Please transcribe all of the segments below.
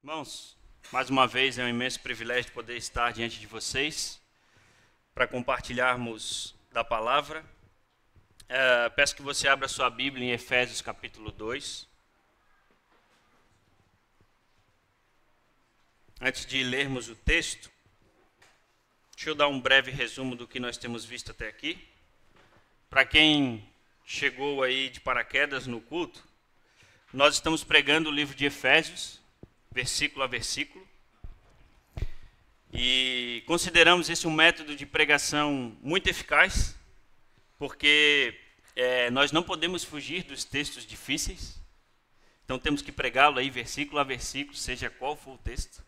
Irmãos, mais uma vez é um imenso privilégio poder estar diante de vocês para compartilharmos da palavra. Peço que você abra sua Bíblia em Efésios capítulo 2. Antes de lermos o texto, deixa eu dar um breve resumo do que nós temos visto até aqui. Para quem chegou aí de paraquedas no culto, nós estamos pregando o livro de Efésios, versículo a versículo, e consideramos esse um método de pregação muito eficaz, porque nós não podemos fugir dos textos difíceis, então temos que pregá-lo aí versículo a versículo, seja qual for o texto.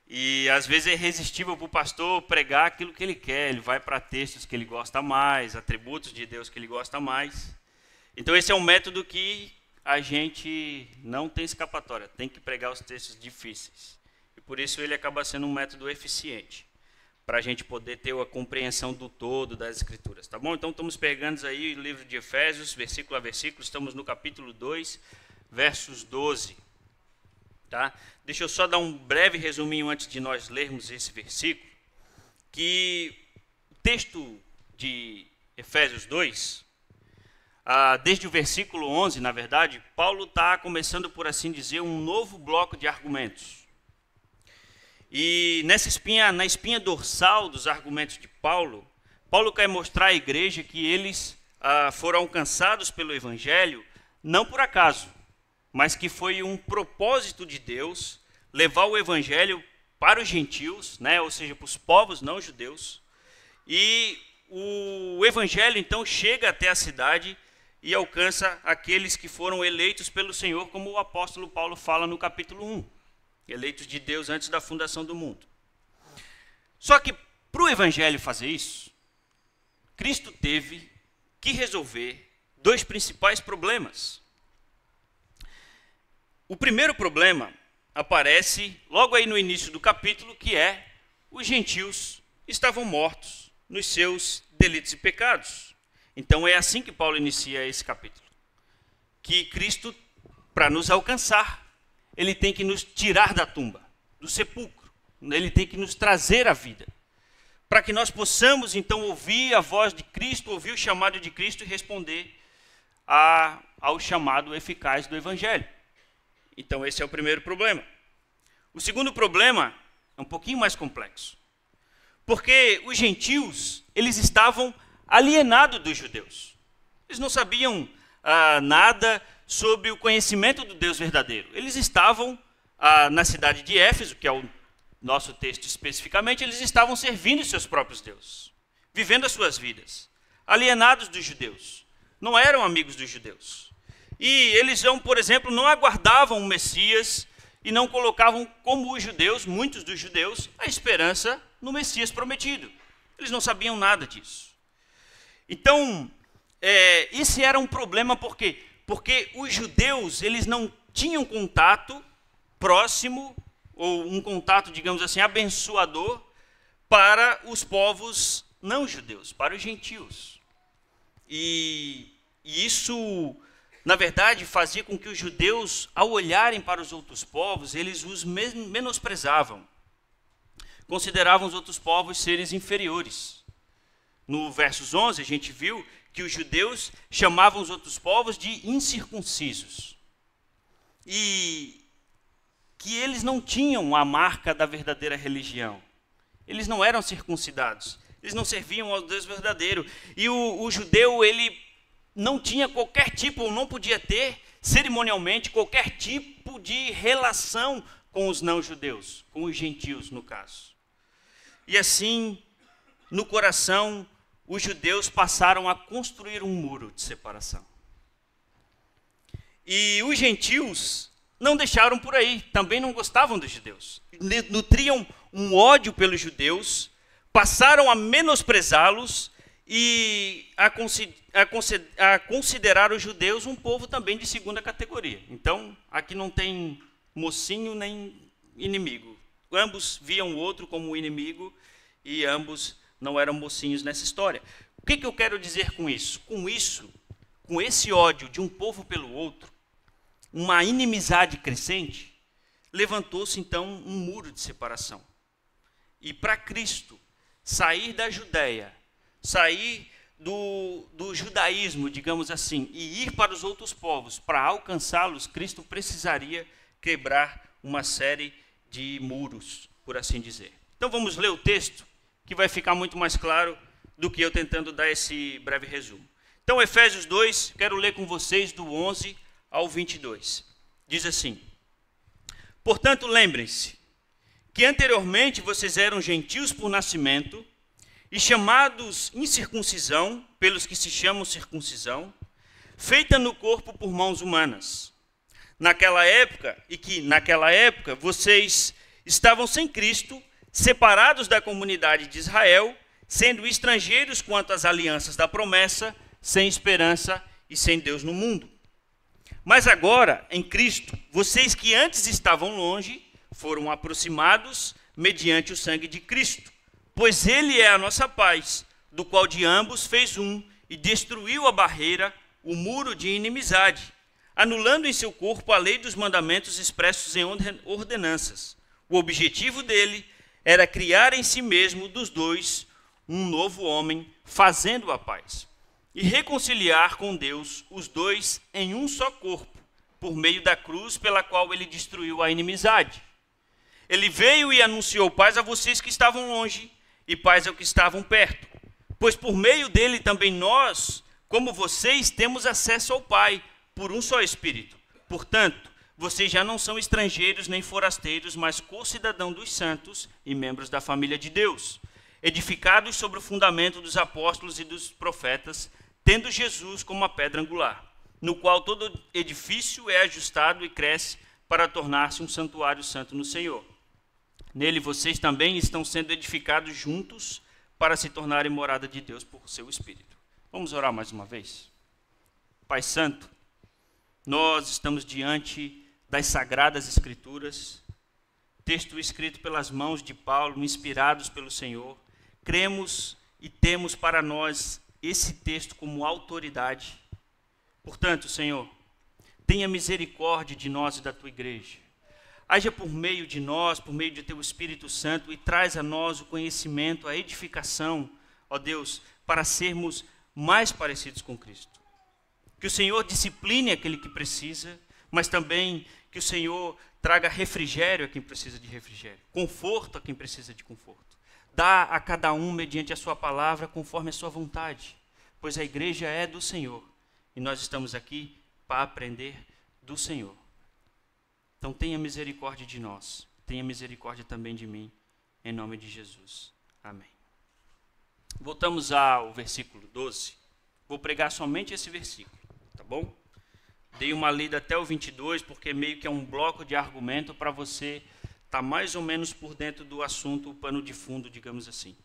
E às vezes é irresistível para o pastor pregar aquilo que ele quer, ele vai para textos que ele gosta mais, atributos de Deus que ele gosta mais. Então esse é um método que a gente não tem escapatória, tem que pregar os textos difíceis. E por isso ele acaba sendo um método eficiente, para a gente poder ter a compreensão do todo das Escrituras, tá bom? Então estamos pegando aí o livro de Efésios, versículo a versículo, estamos no capítulo 2, versos 12. Tá? Deixa eu só dar um breve resuminho antes de nós lermos esse versículo, que o texto de Efésios 2, desde o versículo 11, na verdade, Paulo está começando, por assim dizer, um novo bloco de argumentos. E na espinha dorsal dos argumentos de Paulo, Paulo quer mostrar à igreja que eles foram alcançados pelo Evangelho, não por acaso, mas que foi um propósito de Deus levar o Evangelho para os gentios, né, ou seja, para os povos não judeus. E o Evangelho, então, chega até a cidade e alcança aqueles que foram eleitos pelo Senhor, como o apóstolo Paulo fala no capítulo 1, eleitos de Deus antes da fundação do mundo. Só que, para o Evangelho fazer isso, Cristo teve que resolver dois principais problemas. O primeiro problema aparece logo aí no início do capítulo, que é os gentios estavam mortos nos seus delitos e pecados. Então é assim que Paulo inicia esse capítulo. Que Cristo, para nos alcançar, ele tem que nos tirar da tumba, do sepulcro. Ele tem que nos trazer à vida. Para que nós possamos, então, ouvir a voz de Cristo, ouvir o chamado de Cristo e responder ao chamado eficaz do Evangelho. Então esse é o primeiro problema. O segundo problema é um pouquinho mais complexo. Porque os gentios, eles estavam alienados dos judeus. Eles não sabiam nada sobre o conhecimento do Deus verdadeiro. Eles estavam na cidade de Éfeso, que é o nosso texto especificamente, eles estavam servindo seus próprios deuses, vivendo as suas vidas, alienados dos judeus. Não eram amigos dos judeus. E eles, por exemplo, não aguardavam o Messias e não colocavam, como os judeus, muitos dos judeus, a esperança no Messias prometido. Eles não sabiam nada disso. Então, esse era um problema por quê? Porque os judeus, eles não tinham contato próximo, ou um contato, digamos assim, abençoador para os povos não judeus, para os gentios. E isso, na verdade, fazia com que os judeus, ao olharem para os outros povos, eles os menosprezavam. Consideravam os outros povos seres inferiores. No versos 11, a gente viu que os judeus chamavam os outros povos de incircuncisos. E que eles não tinham a marca da verdadeira religião. Eles não eram circuncidados. Eles não serviam ao Deus verdadeiro. E o judeu, ele não tinha qualquer tipo, ou não podia ter, cerimonialmente, qualquer tipo de relação com os não-judeus, com os gentios, no caso. E assim, no coração, os judeus passaram a construir um muro de separação. E os gentios não deixaram por aí, também não gostavam dos judeus. Nutriam um ódio pelos judeus, passaram a menosprezá-los e a considerar os judeus um povo também de segunda categoria. Então, aqui não tem mocinho nem inimigo. Ambos viam o outro como inimigo e ambos não eram mocinhos nessa história. O que eu quero dizer com isso? Com esse ódio de um povo pelo outro, uma inimizade crescente, levantou-se então um muro de separação. E para Cristo sair da Judéia, sair do judaísmo, digamos assim, e ir para os outros povos, para alcançá-los, Cristo precisaria quebrar uma série de muros, por assim dizer. Então vamos ler o texto, que vai ficar muito mais claro do que eu tentando dar esse breve resumo. Então, Efésios 2, quero ler com vocês do 11 ao 22. Diz assim: portanto, lembrem-se que anteriormente vocês eram gentios por nascimento e chamados incircuncisão pelos que se chamam circuncisão, feita no corpo por mãos humanas. Naquela época vocês estavam sem Cristo, separados da comunidade de Israel, sendo estrangeiros quanto às alianças da promessa, sem esperança e sem Deus no mundo. Mas agora, em Cristo, vocês que antes estavam longe, foram aproximados mediante o sangue de Cristo, pois ele é a nossa paz, do qual de ambos fez um e destruiu a barreira, o muro de inimizade, anulando em seu corpo a lei dos mandamentos expressos em ordenanças. O objetivo dele era criar em si mesmo dos dois um novo homem, fazendo a paz, e reconciliar com Deus os dois em um só corpo, por meio da cruz pela qual ele destruiu a inimizade. Ele veio e anunciou paz a vocês que estavam longe e paz aos que estavam perto, pois por meio dele também nós, como vocês, temos acesso ao Pai, por um só Espírito. Portanto, vocês já não são estrangeiros nem forasteiros, mas co-cidadãos dos santos e membros da família de Deus, edificados sobre o fundamento dos apóstolos e dos profetas, tendo Jesus como a pedra angular, no qual todo edifício é ajustado e cresce para tornar-se um santuário santo no Senhor. Nele vocês também estão sendo edificados juntos para se tornarem morada de Deus por seu Espírito. Vamos orar mais uma vez? Pai Santo, nós estamos diante das Sagradas Escrituras, texto escrito pelas mãos de Paulo, inspirados pelo Senhor. Cremos e temos para nós esse texto como autoridade. Portanto, Senhor, tenha misericórdia de nós e da tua igreja. Haja por meio de nós, por meio de teu Espírito Santo, e traz a nós o conhecimento, a edificação, ó Deus, para sermos mais parecidos com Cristo. Que o Senhor discipline aquele que precisa, mas também que o Senhor traga refrigério a quem precisa de refrigério, conforto a quem precisa de conforto. Dá a cada um mediante a sua palavra, conforme a sua vontade, pois a igreja é do Senhor, e nós estamos aqui para aprender do Senhor. Então tenha misericórdia de nós, tenha misericórdia também de mim, em nome de Jesus. Amém. Voltamos ao versículo 12. Vou pregar somente esse versículo, tá bom? Dei uma lida até o 22, porque meio que é um bloco de argumento para você estar mais ou menos por dentro do assunto, o pano de fundo, digamos assim.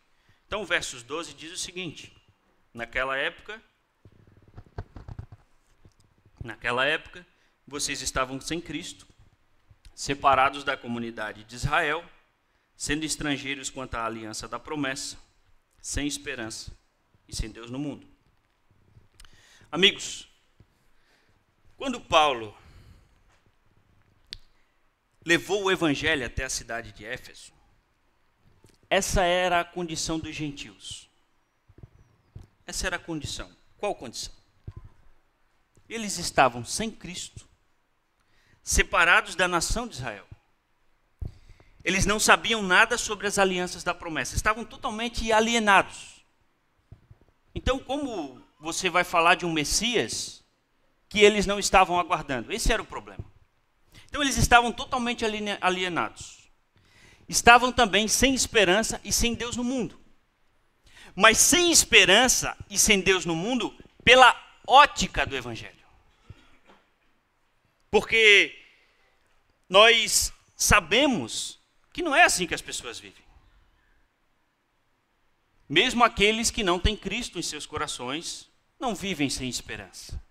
Então, o versos 12 diz o seguinte: naquela época, vocês estavam sem Cristo, separados da comunidade de Israel, sendo estrangeiros quanto à aliança da promessa, sem esperança e sem Deus no mundo. Amigos, quando Paulo levou o evangelho até a cidade de Éfeso, essa era a condição dos gentios. Essa era a condição. Qual condição? Eles estavam sem Cristo, separados da nação de Israel. Eles não sabiam nada sobre as alianças da promessa, estavam totalmente alienados. Então, como você vai falar de um Messias que eles não estavam aguardando? Esse era o problema. Então, eles estavam totalmente alienados. Estavam também sem esperança e sem Deus no mundo. Mas sem esperança e sem Deus no mundo, pela ótica do Evangelho. Porque nós sabemos que não é assim que as pessoas vivem. Mesmo aqueles que não têm Cristo em seus corações, não vivem sem esperança.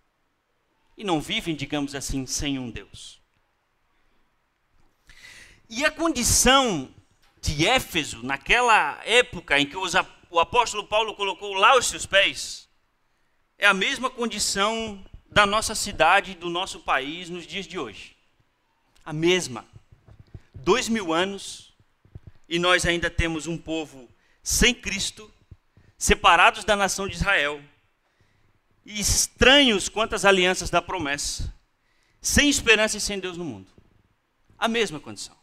E não vivem, digamos assim, sem um Deus. E a condição de Éfeso, naquela época em que o apóstolo Paulo colocou lá os seus pés, é a mesma condição da nossa cidade, do nosso país, nos dias de hoje. A mesma. 2000 anos, e nós ainda temos um povo sem Cristo, separados da nação de Israel, e estranhos quanto às alianças da promessa, sem esperança e sem Deus no mundo. A mesma condição.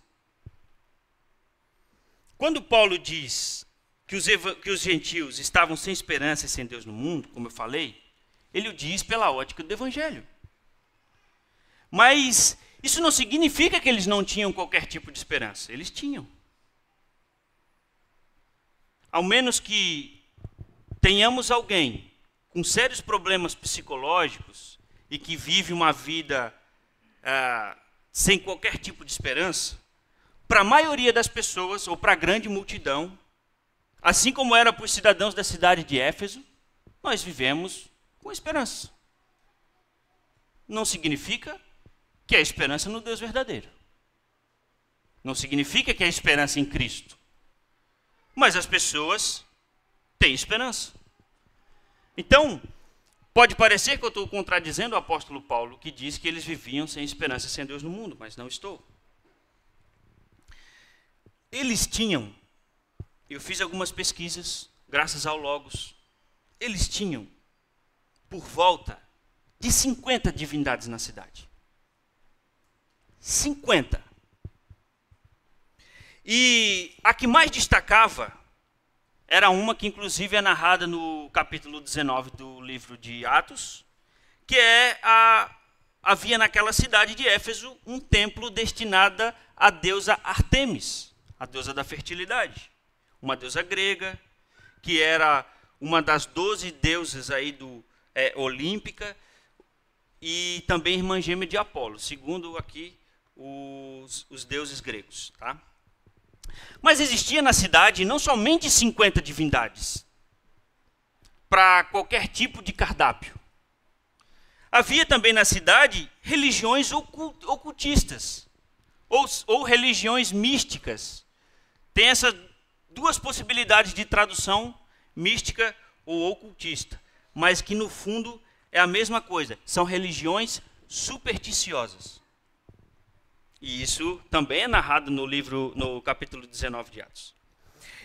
Quando Paulo diz que os gentios estavam sem esperança e sem Deus no mundo, como eu falei, ele o diz pela ótica do Evangelho. Mas isso não significa que eles não tinham qualquer tipo de esperança. Eles tinham. Ao menos que tenhamos alguém com sérios problemas psicológicos e que vive uma vida sem qualquer tipo de esperança, para a maioria das pessoas, ou para a grande multidão, assim como era para os cidadãos da cidade de Éfeso, nós vivemos com esperança. Não significa que é esperança no Deus verdadeiro. Não significa que é esperança em Cristo. Mas as pessoas têm esperança. Então, pode parecer que eu estou contradizendo o apóstolo Paulo, que diz que eles viviam sem esperança e sem Deus no mundo, mas não estou. Eles tinham, eu fiz algumas pesquisas, graças ao Logos, eles tinham por volta de 50 divindades na cidade. 50. E a que mais destacava era uma que inclusive é narrada no capítulo 19 do livro de Atos, que é havia naquela cidade de Éfeso um templo destinado à deusa Ártemis, a deusa da fertilidade, uma deusa grega, que era uma das 12 deusas aí olímpica, e também irmã gêmea de Apolo, segundo aqui os deuses gregos. Tá? Mas existia na cidade não somente 50 divindades, para qualquer tipo de cardápio. Havia também na cidade religiões ocultistas, ou religiões místicas. Tem essas duas possibilidades de tradução, mística ou ocultista, mas que no fundo é a mesma coisa, são religiões supersticiosas. E isso também é narrado no capítulo 19 de Atos.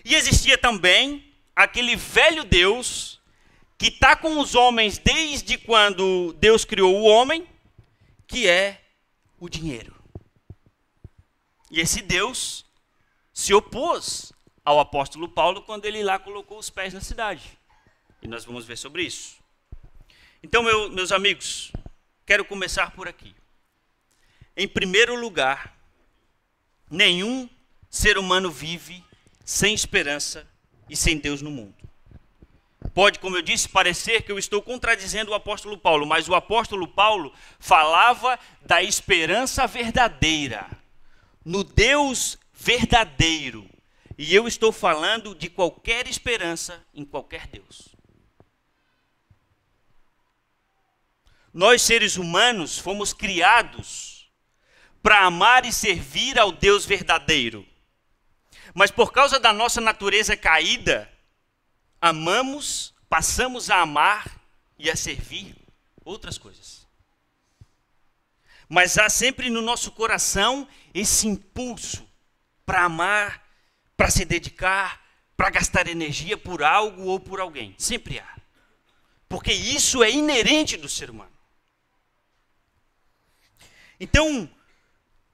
E existia também aquele velho Deus que está com os homens desde quando Deus criou o homem, que é o dinheiro. E esse Deus se opôs ao apóstolo Paulo quando ele lá colocou os pés na cidade. E nós vamos ver sobre isso. Então, meus amigos, quero começar por aqui. Em primeiro lugar, nenhum ser humano vive sem esperança e sem Deus no mundo. Pode, como eu disse, parecer que eu estou contradizendo o apóstolo Paulo, mas o apóstolo Paulo falava da esperança verdadeira, no Deus verdadeiro. E eu estou falando de qualquer esperança em qualquer Deus. Nós, seres humanos, fomos criados para amar e servir ao Deus verdadeiro. Mas por causa da nossa natureza caída, passamos a amar e a servir outras coisas. Mas há sempre no nosso coração esse impulso para amar, para se dedicar, para gastar energia por algo ou por alguém. Sempre há. Porque isso é inerente do ser humano. Então,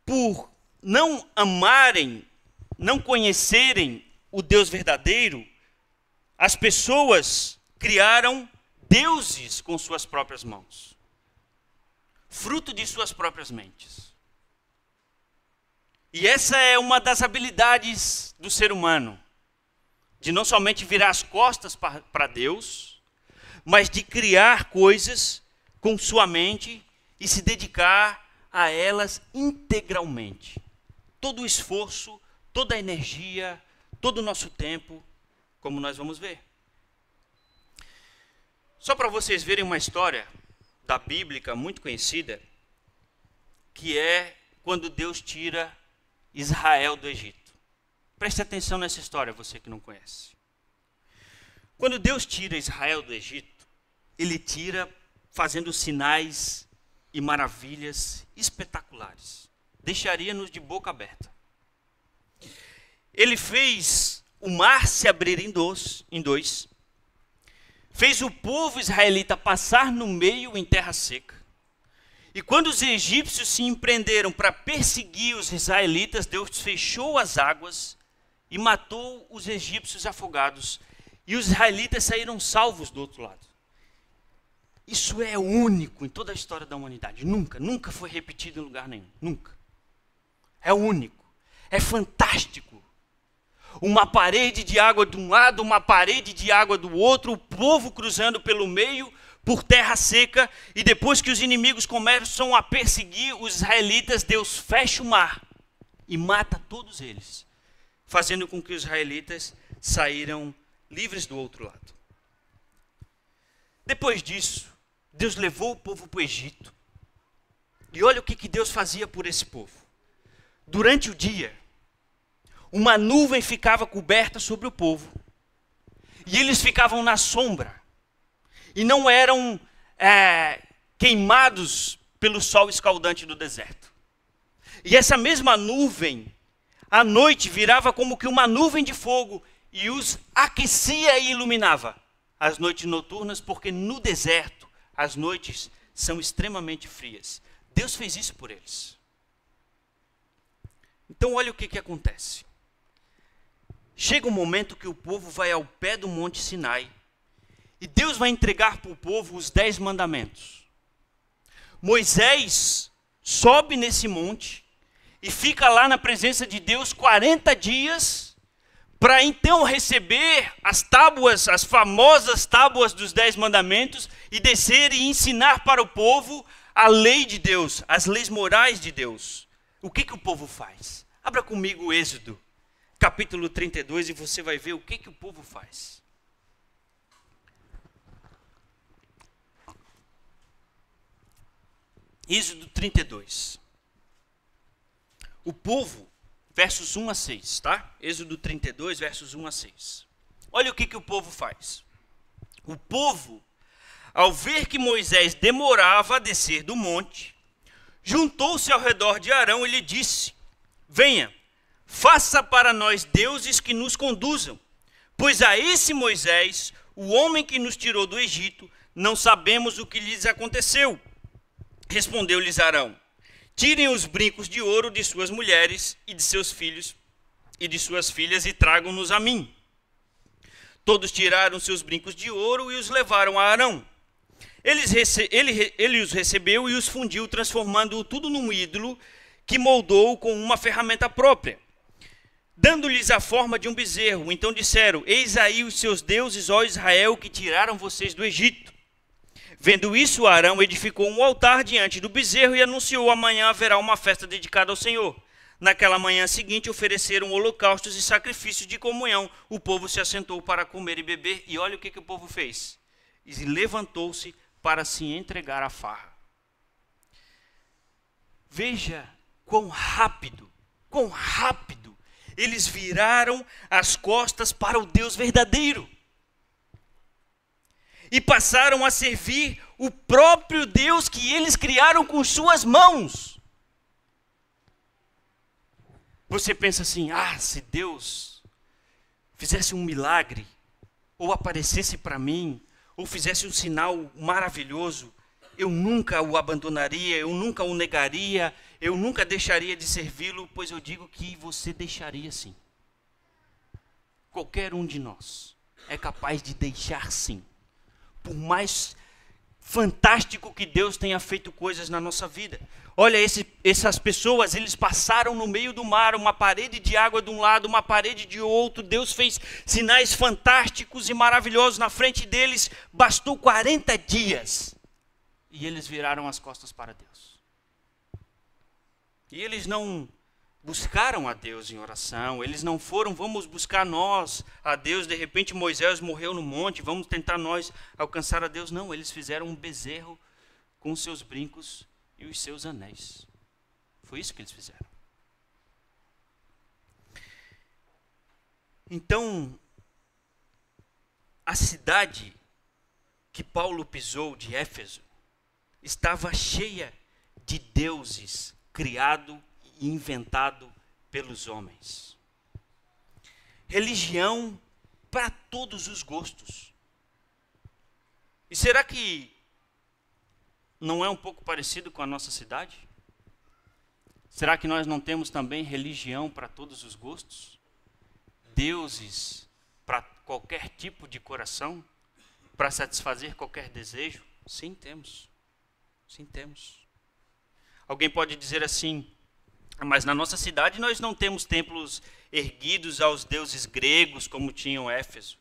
por não amarem, não conhecerem o Deus verdadeiro, as pessoas criaram deuses com suas próprias mãos, fruto de suas próprias mentes. E essa é uma das habilidades do ser humano, de não somente virar as costas para Deus, mas de criar coisas com sua mente e se dedicar a elas integralmente. Todo o esforço, toda a energia, todo o nosso tempo, como nós vamos ver. Só para vocês verem uma história da Bíblia muito conhecida, que é quando Deus tira Israel do Egito. Preste atenção nessa história, você que não conhece. Quando Deus tira Israel do Egito, ele tira fazendo sinais e maravilhas espetaculares. Deixaria-nos de boca aberta. ele fez o mar se abrir em dois, fez o povo israelita passar no meio em terra seca. E quando os egípcios se empreenderam para perseguir os israelitas, Deus fechou as águas e matou os egípcios afogados. E os israelitas saíram salvos do outro lado. Isso é único em toda a história da humanidade. Nunca foi repetido em lugar nenhum. Nunca. É único. É fantástico. Uma parede de água de um lado, uma parede de água do outro, o povo cruzando pelo meio, por terra seca, e depois que os inimigos começam a perseguir os israelitas, Deus fecha o mar e mata todos eles, fazendo com que os israelitas saíram livres do outro lado. Depois disso, Deus levou o povo para o Egito. E olha o que Deus fazia por esse povo. Durante o dia, uma nuvem ficava coberta sobre o povo. E eles ficavam na sombra. E não eram queimados pelo sol escaldante do deserto. E essa mesma nuvem, à noite, virava como que uma nuvem de fogo e os aquecia e iluminava as noites noturnas, porque no deserto as noites são extremamente frias. Deus fez isso por eles. Então olha o que acontece. Chega um momento que o povo vai ao pé do Monte Sinai e Deus vai entregar para o povo os 10 mandamentos. Moisés sobe nesse monte e fica lá na presença de Deus 40 dias para então receber as tábuas, as famosas tábuas dos 10 mandamentos e descer e ensinar para o povo a lei de Deus, as leis morais de Deus. O que o povo faz? Abra comigo o Êxodo, capítulo 32, e você vai ver o que o povo faz. Êxodo 32. O povo, versos 1 a 6, tá? Êxodo 32, versos 1 a 6. Olha o que o povo faz. O povo, ao ver que Moisés demorava a descer do monte, juntou-se ao redor de Arão e lhe disse: venha, faça para nós deuses que nos conduzam, pois a esse Moisés, o homem que nos tirou do Egito, não sabemos o que lhes aconteceu. Respondeu-lhes Arão: tirem os brincos de ouro de suas mulheres e de seus filhos e de suas filhas e tragam-nos a mim. Todos tiraram seus brincos de ouro e os levaram a Arão. Ele os recebeu e os fundiu, transformando-o tudo num ídolo que moldou com uma ferramenta própria, dando-lhes a forma de um bezerro. Então disseram: eis aí os seus deuses, ó Israel, que tiraram vocês do Egito. Vendo isso, Arão edificou um altar diante do bezerro e anunciou: amanhã haverá uma festa dedicada ao Senhor. Naquela manhã seguinte ofereceram holocaustos e sacrifícios de comunhão. O povo se assentou para comer e beber, e olha o que o povo fez. E levantou-se para se entregar à farra. Veja quão rápido eles viraram as costas para o Deus verdadeiro. E passaram a servir o próprio Deus que eles criaram com suas mãos. Você pensa assim: se Deus fizesse um milagre, ou aparecesse para mim, ou fizesse um sinal maravilhoso, eu nunca o abandonaria, eu nunca o negaria, eu nunca deixaria de servi-lo. Pois eu digo que você deixaria sim. Qualquer um de nós é capaz de deixar sim. Por mais fantástico que Deus tenha feito coisas na nossa vida. Olha, essas pessoas, eles passaram no meio do mar, uma parede de água de um lado, uma parede de outro. Deus fez sinais fantásticos e maravilhosos na frente deles. Bastou 40 dias. E eles viraram as costas para Deus. E eles não buscaram a Deus em oração, eles não foram: vamos buscar nós a Deus, de repente Moisés morreu no monte, vamos tentar nós alcançar a Deus. Não, eles fizeram um bezerro com os seus brincos e os seus anéis. Foi isso que eles fizeram. Então, a cidade que Paulo pisou, de Éfeso, estava cheia de deuses criados e inventado pelos homens. religião para todos os gostos. E será que não é um pouco parecido com a nossa cidade? Será que nós não temos também religião para todos os gostos? Deuses para qualquer tipo de coração? Para satisfazer qualquer desejo? Sim, temos. Sim, temos. Alguém pode dizer assim, mas na nossa cidade nós não temos templos erguidos aos deuses gregos como tinham Éfeso.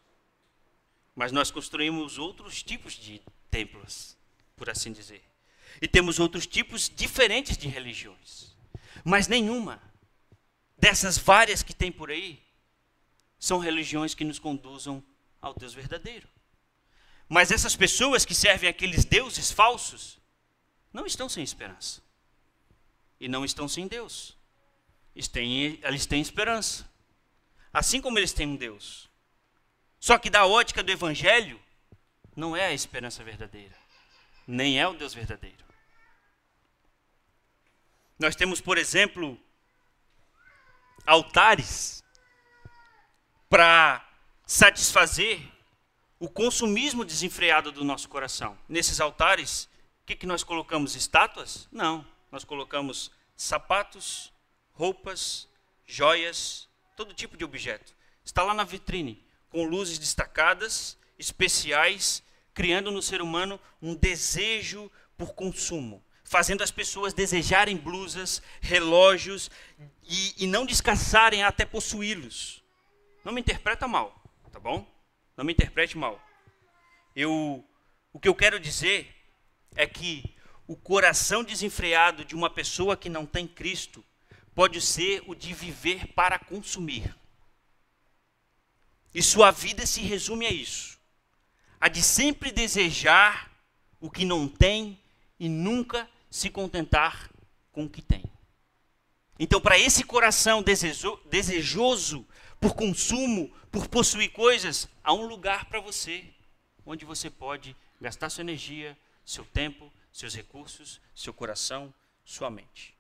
Mas nós construímos outros tipos de templos, por assim dizer. E temos outros tipos diferentes de religiões. Mas nenhuma dessas várias que tem por aí são religiões que nos conduzam ao Deus verdadeiro. Mas essas pessoas que servem aqueles deuses falsos não estão sem esperança. E não estão sem Deus. Eles têm esperança. Assim como eles têm um Deus. Só que da ótica do Evangelho, não é a esperança verdadeira. Nem é o Deus verdadeiro. Nós temos, por exemplo, altares para satisfazer o consumismo desenfreado do nosso coração. Nesses altares, o que nós colocamos? Estátuas? Não. Nós colocamos sapatos, roupas, joias, todo tipo de objeto. Está lá na vitrine, com luzes destacadas, especiais, criando no ser humano um desejo por consumo, fazendo as pessoas desejarem blusas, relógios e não descansarem até possuí-los. Não me interpreta mal, tá bom? Não me interprete mal. O que eu quero dizer é que o coração desenfreado de uma pessoa que não tem Cristo pode ser o de viver para consumir. E sua vida se resume a isso. A de sempre desejar o que não tem e nunca se contentar com o que tem. Então, para esse coração desejoso por consumo, por possuir coisas, há um lugar para você, onde você pode gastar sua energia, seu tempo, seus recursos, seu coração, sua mente.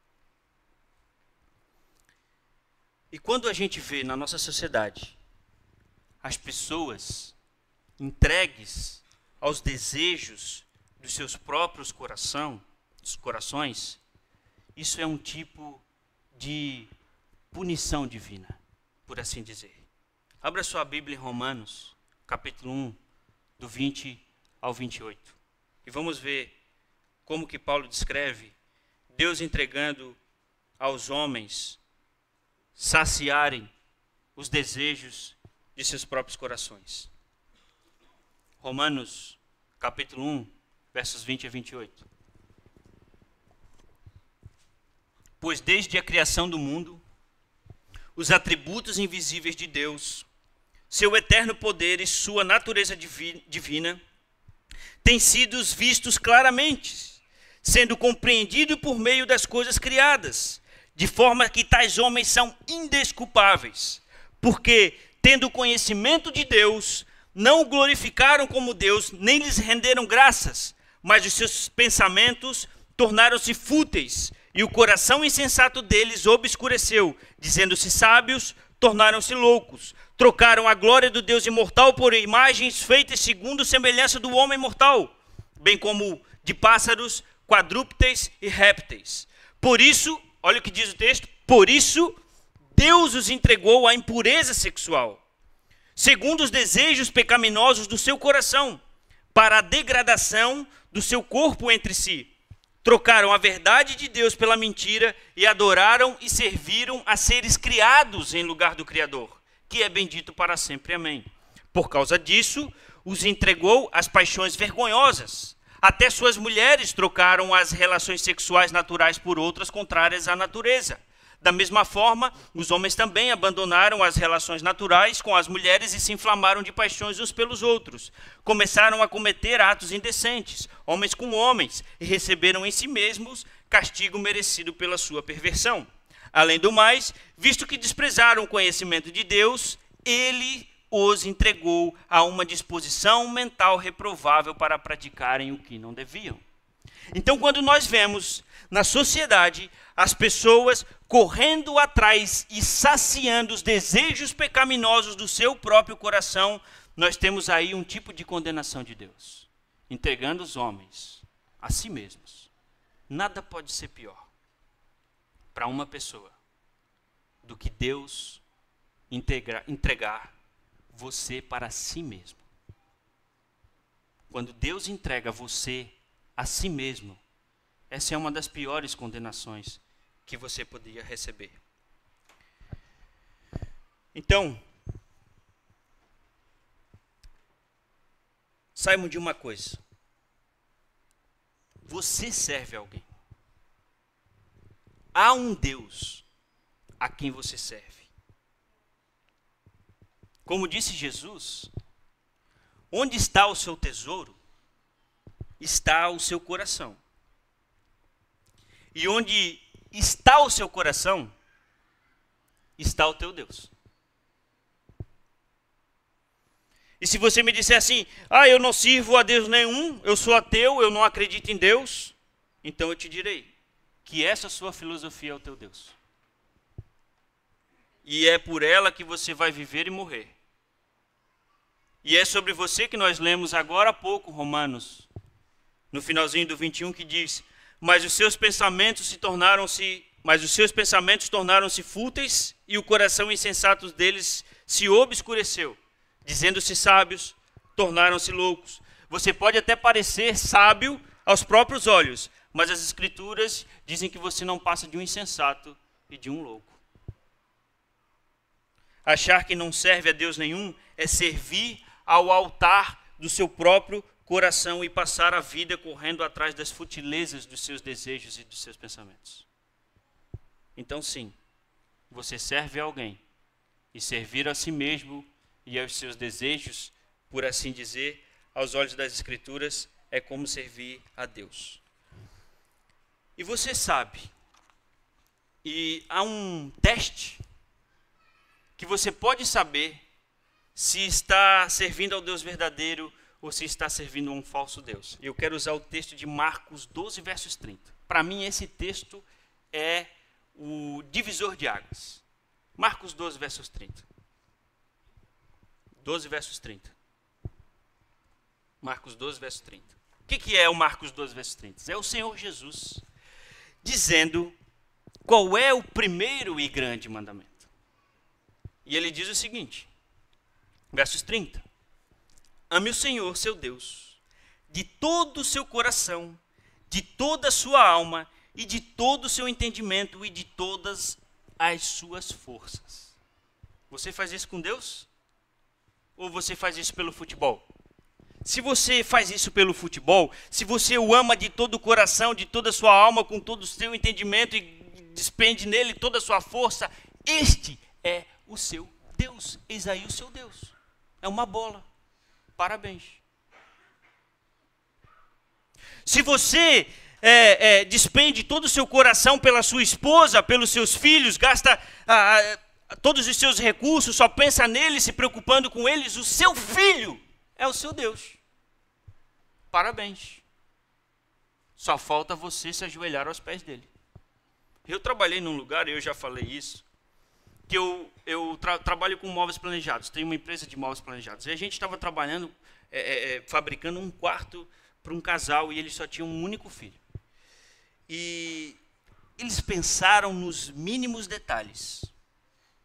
E quando a gente vê na nossa sociedade as pessoas entregues aos desejos dos seus próprios corações, isso é um tipo de punição divina, por assim dizer. Abra sua Bíblia em Romanos, capítulo 1, do 20 ao 28. E vamos ver como que Paulo descreve Deus entregando aos homens saciarem os desejos de seus próprios corações. Romanos, capítulo 1, versos 20 a 28. Pois desde a criação do mundo, os atributos invisíveis de Deus, seu eterno poder e sua natureza divina, têm sido vistos claramente, sendo compreendido por meio das coisas criadas, de forma que tais homens são indesculpáveis, porque, tendo conhecimento de Deus, não o glorificaram como Deus, nem lhes renderam graças, mas os seus pensamentos tornaram-se fúteis, e o coração insensato deles obscureceu, dizendo-se sábios, tornaram-se loucos, trocaram a glória do Deus imortal por imagens feitas segundo semelhança do homem mortal, bem como de pássaros, quadrúpedes e répteis. Por isso, olha o que diz o texto, por isso Deus os entregou à impureza sexual, segundo os desejos pecaminosos do seu coração, para a degradação do seu corpo entre si. Trocaram a verdade de Deus pela mentira e adoraram e serviram a seres criados em lugar do Criador, que é bendito para sempre. Amém. Por causa disso, os entregou às paixões vergonhosas. Até suas mulheres trocaram as relações sexuais naturais por outras contrárias à natureza. Da mesma forma, os homens também abandonaram as relações naturais com as mulheres e se inflamaram de paixões uns pelos outros. Começaram a cometer atos indecentes, homens com homens, e receberam em si mesmos castigo merecido pela sua perversão. Além do mais, visto que desprezaram o conhecimento de Deus, ele os entregou a uma disposição mental reprovável para praticarem o que não deviam. Então, quando nós vemos na sociedade as pessoas correndo atrás e saciando os desejos pecaminosos do seu próprio coração, nós temos aí um tipo de condenação de Deus, entregando os homens a si mesmos. Nada pode ser pior para uma pessoa do que Deus entregar você para si mesmo. Quando Deus entrega você a si mesmo, essa é uma das piores condenações que você poderia receber. Então, saibam de uma coisa. Você serve a alguém. Há um Deus a quem você serve. Como disse Jesus, onde está o seu tesouro, está o seu coração. E onde está o seu coração, está o teu Deus. E se você me disser assim, eu não sirvo a Deus nenhum, eu sou ateu, eu não acredito em Deus, então eu te direi que essa sua filosofia é o teu Deus. E é por ela que você vai viver e morrer. E é sobre você que nós lemos agora há pouco, Romanos, no finalzinho do 21, que diz: Mas os seus pensamentos tornaram-se fúteis, e o coração insensato deles se obscureceu. Dizendo-se sábios, tornaram-se loucos. Você pode até parecer sábio aos próprios olhos, mas as Escrituras dizem que você não passa de um insensato e de um louco. Achar que não serve a Deus nenhum é servir ao altar do seu próprio coração e passar a vida correndo atrás das futilezas dos seus desejos e dos seus pensamentos. Então, sim, você serve a alguém, e servir a si mesmo e aos seus desejos, por assim dizer, aos olhos das Escrituras, é como servir a Deus. E você sabe, e há um teste que você pode saber se está servindo ao Deus verdadeiro ou se está servindo a um falso Deus. Eu quero usar o texto de Marcos 12, versos 30. Para mim, esse texto é o divisor de águas. Marcos 12, versos 30. 12, versos 30. Marcos 12, versos 30. O que é o Marcos 12, versos 30? É o Senhor Jesus dizendo qual é o primeiro e grande mandamento. E ele diz o seguinte, versos 30. Ame o Senhor, seu Deus, de todo o seu coração, de toda a sua alma e de todo o seu entendimento e de todas as suas forças. Você faz isso com Deus? Ou você faz isso pelo futebol? Se você faz isso pelo futebol, se você o ama de todo o coração, de toda a sua alma, com todo o seu entendimento e despende nele toda a sua força, este é o seu Deus. Eis aí o seu Deus. É uma bola. Parabéns. Se você despende todo o seu coração pela sua esposa, pelos seus filhos, gasta todos os seus recursos, só pensa neles, se preocupando com eles, o seu filho é o seu Deus. Parabéns. Só falta você se ajoelhar aos pés dele. Eu trabalhei num lugar, eu já falei isso, que eu trabalho com móveis planejados, tenho uma empresa de móveis planejados. E a gente estava trabalhando, fabricando um quarto para um casal e eles só tinham um único filho. E eles pensaram nos mínimos detalhes.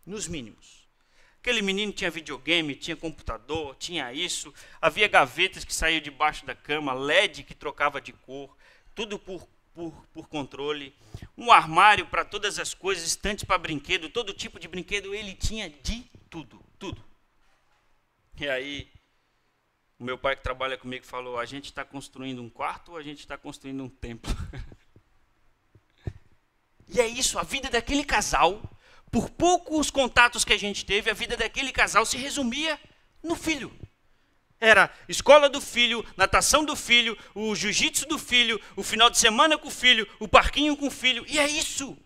Nos mínimos. Aquele menino tinha videogame, tinha computador, tinha isso. Havia gavetas que saíam debaixo da cama, LED que trocava de cor, tudo por controle. Um armário para todas as coisas, estantes para brinquedo, todo tipo de brinquedo. Ele tinha de tudo, tudo. E aí, o meu pai que trabalha comigo falou, a gente está construindo um quarto ou a gente está construindo um templo? E é isso, a vida daquele casal... Por poucos contatos que a gente teve, a vida daquele casal se resumia no filho. Era escola do filho, natação do filho, o jiu-jitsu do filho, o final de semana com o filho, o parquinho com o filho. E é isso.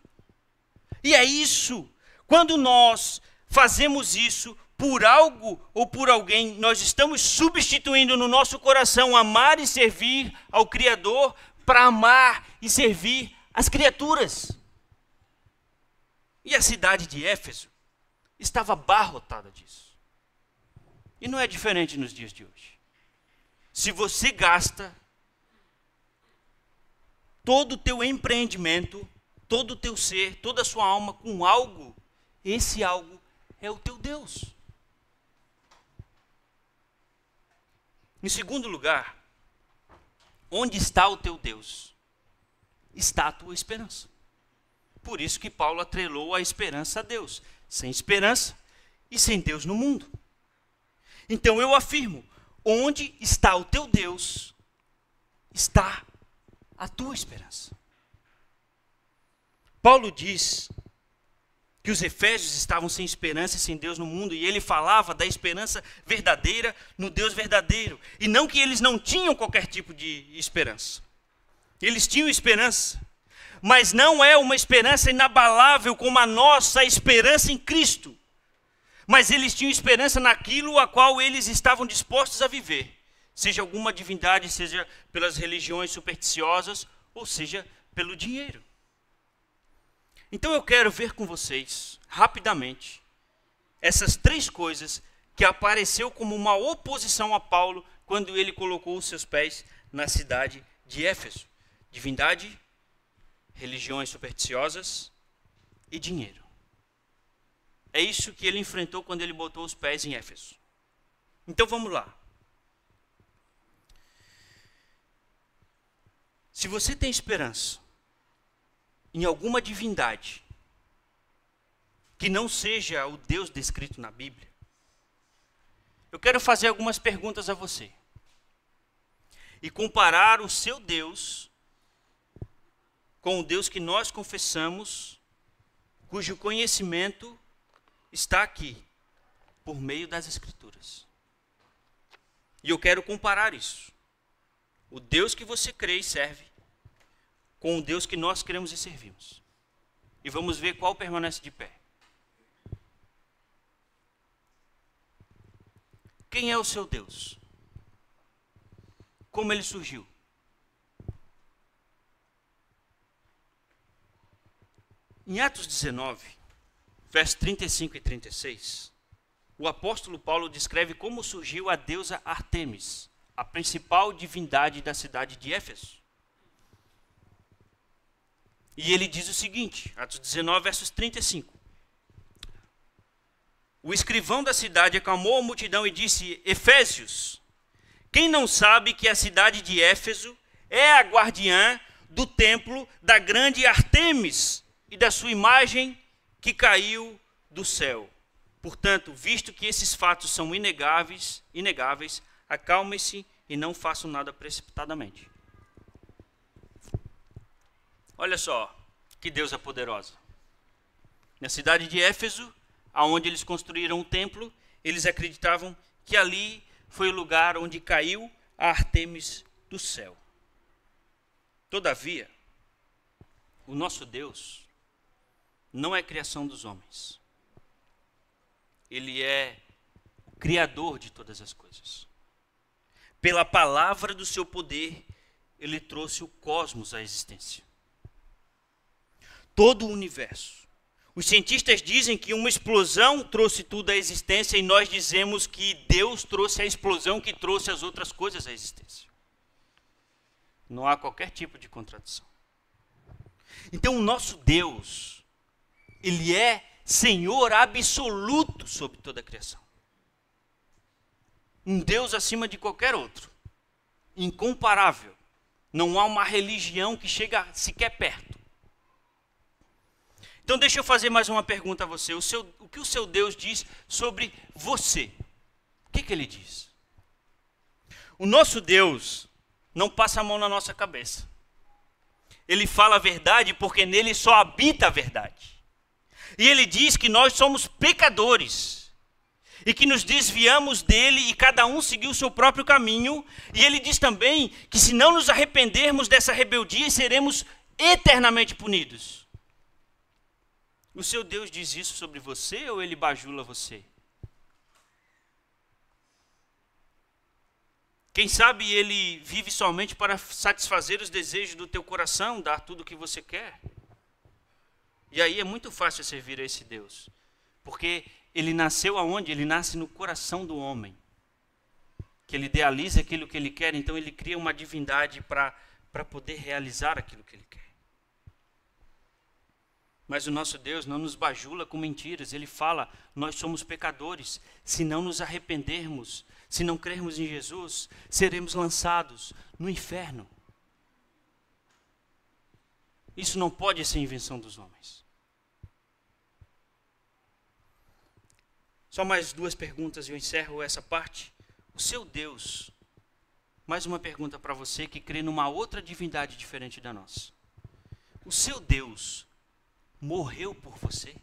E é isso. Quando nós fazemos isso por algo ou por alguém, nós estamos substituindo no nosso coração amar e servir ao Criador para amar e servir as criaturas. E a cidade de Éfeso estava abarrotada disso. E não é diferente nos dias de hoje. Se você gasta todo o teu empreendimento, todo o teu ser, toda a sua alma com algo, esse algo é o teu Deus. Em segundo lugar, onde está o teu Deus? Está a tua esperança. Por isso que Paulo atrelou a esperança a Deus. Sem esperança e sem Deus no mundo. Então eu afirmo, onde está o teu Deus, está a tua esperança. Paulo diz que os efésios estavam sem esperança e sem Deus no mundo, e ele falava da esperança verdadeira no Deus verdadeiro, e não que eles não tinham qualquer tipo de esperança. Eles tinham esperança, mas não é uma esperança inabalável como a nossa esperança em Cristo. Mas eles tinham esperança naquilo a qual eles estavam dispostos a viver, seja alguma divindade, seja pelas religiões supersticiosas, ou seja pelo dinheiro. Então eu quero ver com vocês, rapidamente, essas três coisas que apareceu como uma oposição a Paulo quando ele colocou os seus pés na cidade de Éfeso. Divindade, religiões supersticiosas e dinheiro. É isso que ele enfrentou quando ele botou os pés em Éfeso. Então vamos lá. Se você tem esperança em alguma divindade que não seja o Deus descrito na Bíblia, eu quero fazer algumas perguntas a você e comparar o seu Deus com o Deus que nós confessamos, cujo conhecimento está aqui, por meio das Escrituras. E eu quero comparar isso. O Deus que você crê e serve com o Deus que nós cremos e servimos. E vamos ver qual permanece de pé. Quem é o seu Deus? Como ele surgiu? Em Atos 19, versos 35 e 36, o apóstolo Paulo descreve como surgiu a deusa Ártemis, a principal divindade da cidade de Éfeso. E ele diz o seguinte, Atos 19, versos 35. O escrivão da cidade acalmou a multidão e disse: Efésios, quem não sabe que a cidade de Éfeso é a guardiã do templo da grande Ártemis e da sua imagem que caiu do céu? Portanto, visto que esses fatos são inegáveis, acalmem-se e não façam nada precipitadamente. Olha só, que deusa poderosa. Na cidade de Éfeso, aonde eles construíram o templo, eles acreditavam que ali foi o lugar onde caiu a Ártemis do céu. Todavia, o nosso Deus não é criação dos homens. Ele é o Criador de todas as coisas. Pela palavra do seu poder, ele trouxe o cosmos à existência. Todo o universo. Os cientistas dizem que uma explosão trouxe tudo à existência e nós dizemos que Deus trouxe a explosão que trouxe as outras coisas à existência. Não há qualquer tipo de contradição. Então o nosso Deus, ele é Senhor absoluto sobre toda a criação. Um Deus acima de qualquer outro. Incomparável. Não há uma religião que chega sequer perto. Então deixa eu fazer mais uma pergunta a você. O que o seu Deus diz sobre você? O que ele diz? O nosso Deus não passa a mão na nossa cabeça. Ele fala a verdade porque nele só habita a verdade. E ele diz que nós somos pecadores. E que nos desviamos dele e cada um seguiu o seu próprio caminho. E ele diz também que se não nos arrependermos dessa rebeldia, seremos eternamente punidos. O seu Deus diz isso sobre você ou ele bajula você? Quem sabe ele vive somente para satisfazer os desejos do teu coração, dar tudo o que você quer. E aí é muito fácil servir a esse Deus. Porque ele nasceu aonde? Ele nasce no coração do homem. Que ele idealiza aquilo que ele quer, então ele cria uma divindade para poder realizar aquilo que ele quer. Mas o nosso Deus não nos bajula com mentiras. Ele fala, nós somos pecadores. Se não nos arrependermos, se não crermos em Jesus, seremos lançados no inferno. Isso não pode ser invenção dos homens. Só mais 2 perguntas e eu encerro essa parte. O seu Deus, mais uma pergunta para você que crê numa outra divindade diferente da nossa. O seu Deus morreu por você?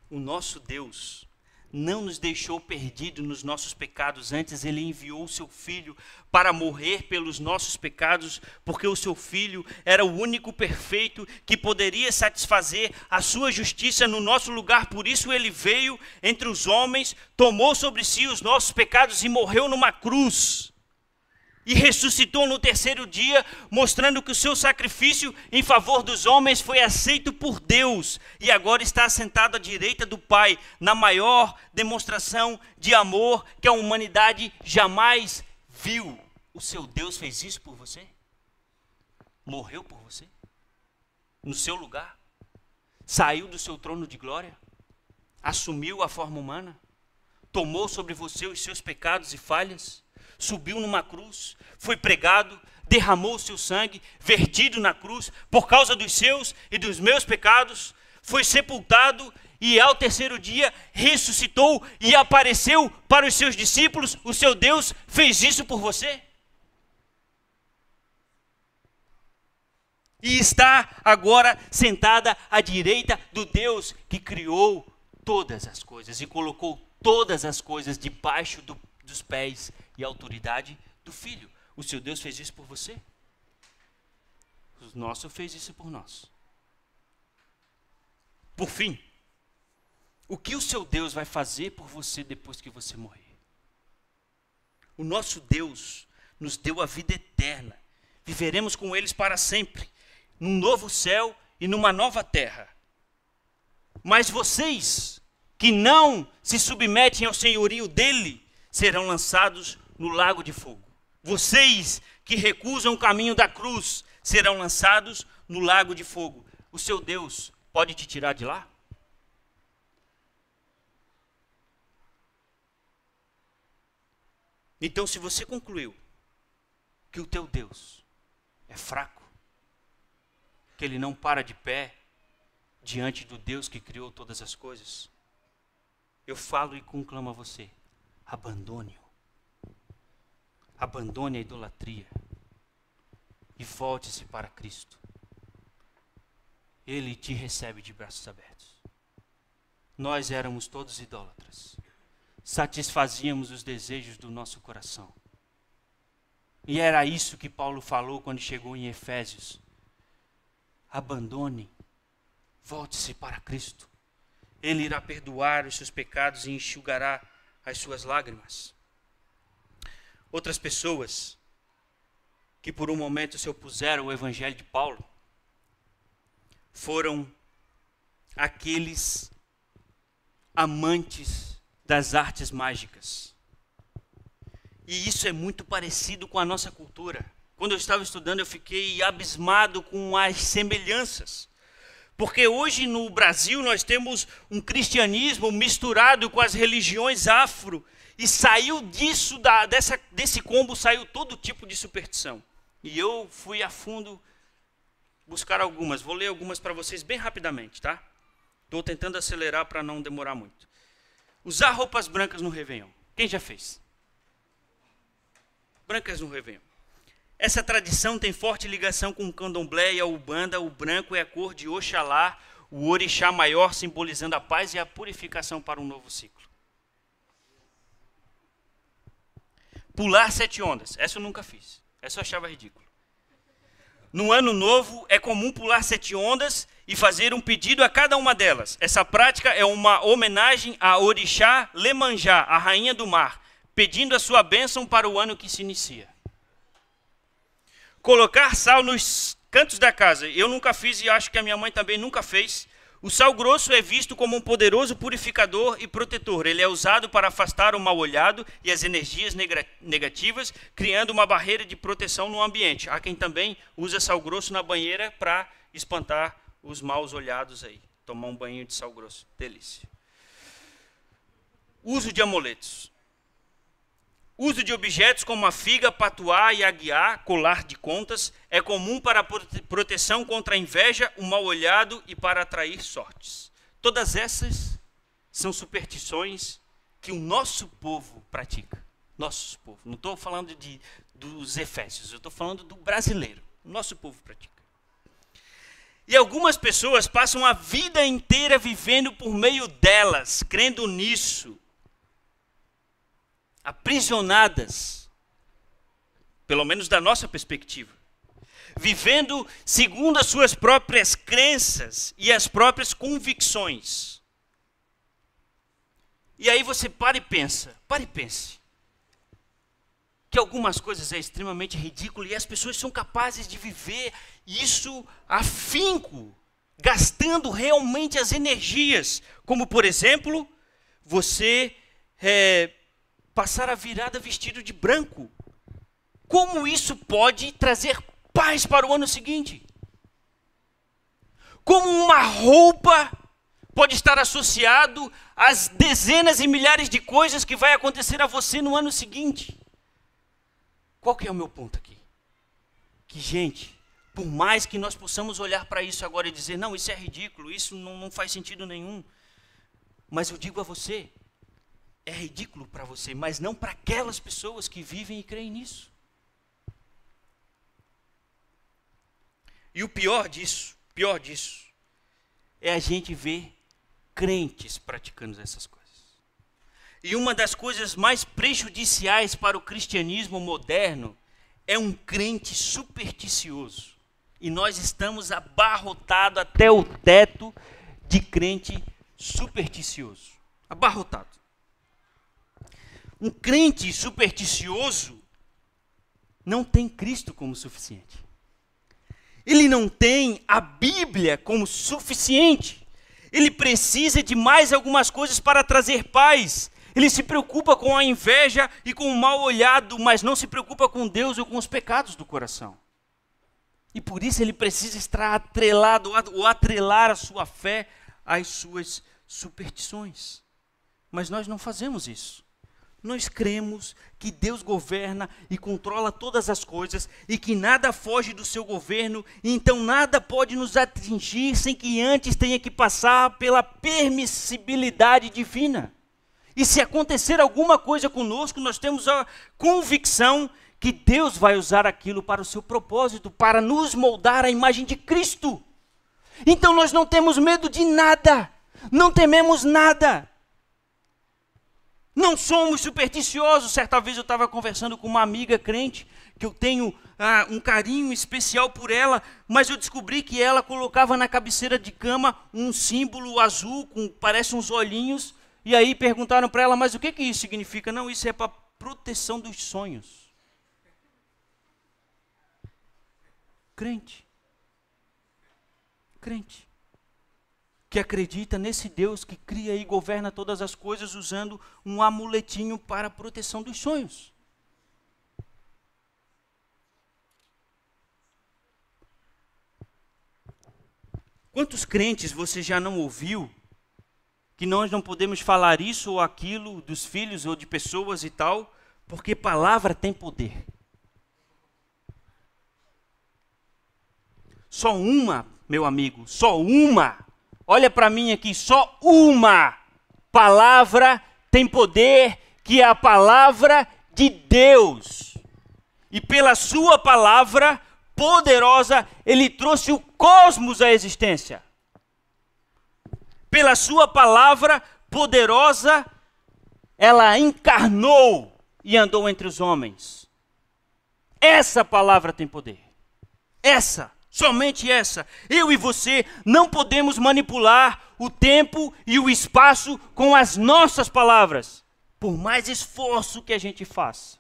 O nosso Deus não nos deixou perdidos nos nossos pecados, antes ele enviou o seu Filho para morrer pelos nossos pecados, porque o seu Filho era o único perfeito que poderia satisfazer a sua justiça no nosso lugar. Por isso ele veio entre os homens, tomou sobre si os nossos pecados e morreu numa cruz. E ressuscitou no 3º dia, mostrando que o seu sacrifício em favor dos homens foi aceito por Deus. E agora está assentado à direita do Pai, na maior demonstração de amor que a humanidade jamais viu. O seu Deus fez isso por você? Morreu por você? No seu lugar? Saiu do seu trono de glória? Assumiu a forma humana? Tomou sobre você os seus pecados e falhas? Subiu numa cruz, foi pregado, derramou o seu sangue, vertido na cruz, por causa dos seus e dos meus pecados, foi sepultado e ao 3º dia ressuscitou e apareceu para os seus discípulos. O seu Deus fez isso por você? E está agora sentada à direita do Deus que criou todas as coisas e colocou todas as coisas debaixo dos pés e autoridade do Filho. O seu Deus fez isso por você? O nosso fez isso por nós. Por fim, o que o seu Deus vai fazer por você depois que você morrer? O nosso Deus nos deu a vida eterna. Viveremos com eles para sempre, num novo céu e numa nova terra. Mas vocês que não se submetem ao senhorio dele, serão lançados no lago de fogo. Vocês que recusam o caminho da cruz serão lançados no lago de fogo. O seu Deus pode te tirar de lá? Então, se você concluiu que o teu Deus é fraco, que ele não para de pé diante do Deus que criou todas as coisas, eu falo e conclamo a você: abandone-o. Abandone a idolatria e volte-se para Cristo. Ele te recebe de braços abertos. Nós éramos todos idólatras. Satisfazíamos os desejos do nosso coração. E era isso que Paulo falou quando chegou em Efésios. Abandone, volte-se para Cristo. Ele irá perdoar os seus pecados e enxugará as suas lágrimas. Outras pessoas que por um momento se opuseram ao evangelho de Paulo foram aqueles amantes das artes mágicas. E isso é muito parecido com a nossa cultura. Quando eu estava estudando, eu fiquei abismado com as semelhanças. Porque hoje no Brasil nós temos um cristianismo misturado com as religiões afro. E saiu disso, desse combo, saiu todo tipo de superstição. E eu fui a fundo buscar algumas. Vou ler algumas para vocês bem rapidamente, tá? Estou tentando acelerar para não demorar muito. Usar roupas brancas no Réveillon. Quem já fez? Brancas no Réveillon. Essa tradição tem forte ligação com o candomblé e a umbanda. O branco é a cor de Oxalá, o orixá maior, simbolizando a paz e a purificação para um novo ciclo. Pular 7 ondas. Essa eu nunca fiz. Essa eu achava ridículo. No ano novo, é comum pular 7 ondas e fazer um pedido a cada uma delas. Essa prática é uma homenagem a Orixá Iemanjá, a rainha do mar, pedindo a sua bênção para o ano que se inicia. Colocar sal nos cantos da casa. Eu nunca fiz e acho que a minha mãe também nunca fez. O sal grosso é visto como um poderoso purificador e protetor. Ele é usado para afastar o mal-olhado e as energias negativas, criando uma barreira de proteção no ambiente. Há quem também usa sal grosso na banheira para espantar os maus-olhados aí. Tomar um banho de sal grosso. Delícia. Uso de amuletos. Uso de objetos como a figa, patuá e aguiá, colar de contas, é comum para a proteção contra a inveja, o mal-olhado e para atrair sortes. Todas essas são superstições que o nosso povo pratica. Nosso povo. Não estou falando dos efésios, eu estou falando do brasileiro. O nosso povo pratica. E algumas pessoas passam a vida inteira vivendo por meio delas, crendo nisso. Aprisionadas, pelo menos da nossa perspectiva, vivendo segundo as suas próprias crenças e as próprias convicções. E aí você para e pense, que algumas coisas é extremamente ridículo e as pessoas são capazes de viver isso afinco, gastando realmente as energias, como por exemplo, você passar a virada vestido de branco. Como isso pode trazer paz para o ano seguinte? Como uma roupa pode estar associado às dezenas e milhares de coisas que vai acontecer a você no ano seguinte? Qual que é o meu ponto aqui? Que, gente, por mais que nós possamos olhar para isso agora e dizer, não, isso é ridículo, isso não faz sentido nenhum. Mas eu digo a você, é ridículo para você, mas não para aquelas pessoas que vivem e creem nisso. E o pior disso, é a gente ver crentes praticando essas coisas. E uma das coisas mais prejudiciais para o cristianismo moderno é um crente supersticioso. E nós estamos abarrotados até o teto de crente supersticioso. Abarrotado. Um crente supersticioso não tem Cristo como suficiente. Ele não tem a Bíblia como suficiente. Ele precisa de mais algumas coisas para trazer paz. Ele se preocupa com a inveja e com o mal-olhado, mas não se preocupa com Deus ou com os pecados do coração. E por isso ele precisa estar atrelado ou atrelar a sua fé às suas superstições. Mas nós não fazemos isso. Nós cremos que Deus governa e controla todas as coisas e que nada foge do seu governo, e então nada pode nos atingir sem que antes tenha que passar pela permissibilidade divina. E se acontecer alguma coisa conosco, nós temos a convicção que Deus vai usar aquilo para o seu propósito, para nos moldar à imagem de Cristo. Então nós não temos medo de nada, não tememos nada. Não somos supersticiosos. Certa vez eu estava conversando com uma amiga crente, que eu tenho um carinho especial por ela, mas eu descobri que ela colocava na cabeceira de cama um símbolo azul, parece uns olhinhos, e aí perguntaram para ela, mas o que isso significa? Não, isso é para proteção dos sonhos. Crente. Que acredita nesse Deus que cria e governa todas as coisas usando um amuletinho para a proteção dos sonhos. Quantos crentes você já não ouviu que nós não podemos falar isso ou aquilo dos filhos ou de pessoas e tal, porque palavra tem poder? Só uma, meu amigo, só uma. Olha para mim aqui, só uma palavra tem poder, que é a palavra de Deus. E pela sua palavra poderosa, Ele trouxe o cosmos à existência. Pela sua palavra poderosa, ela encarnou e andou entre os homens. Essa palavra tem poder. Essa, somente essa. Eu e você não podemos manipular o tempo e o espaço com as nossas palavras, por mais esforço que a gente faça.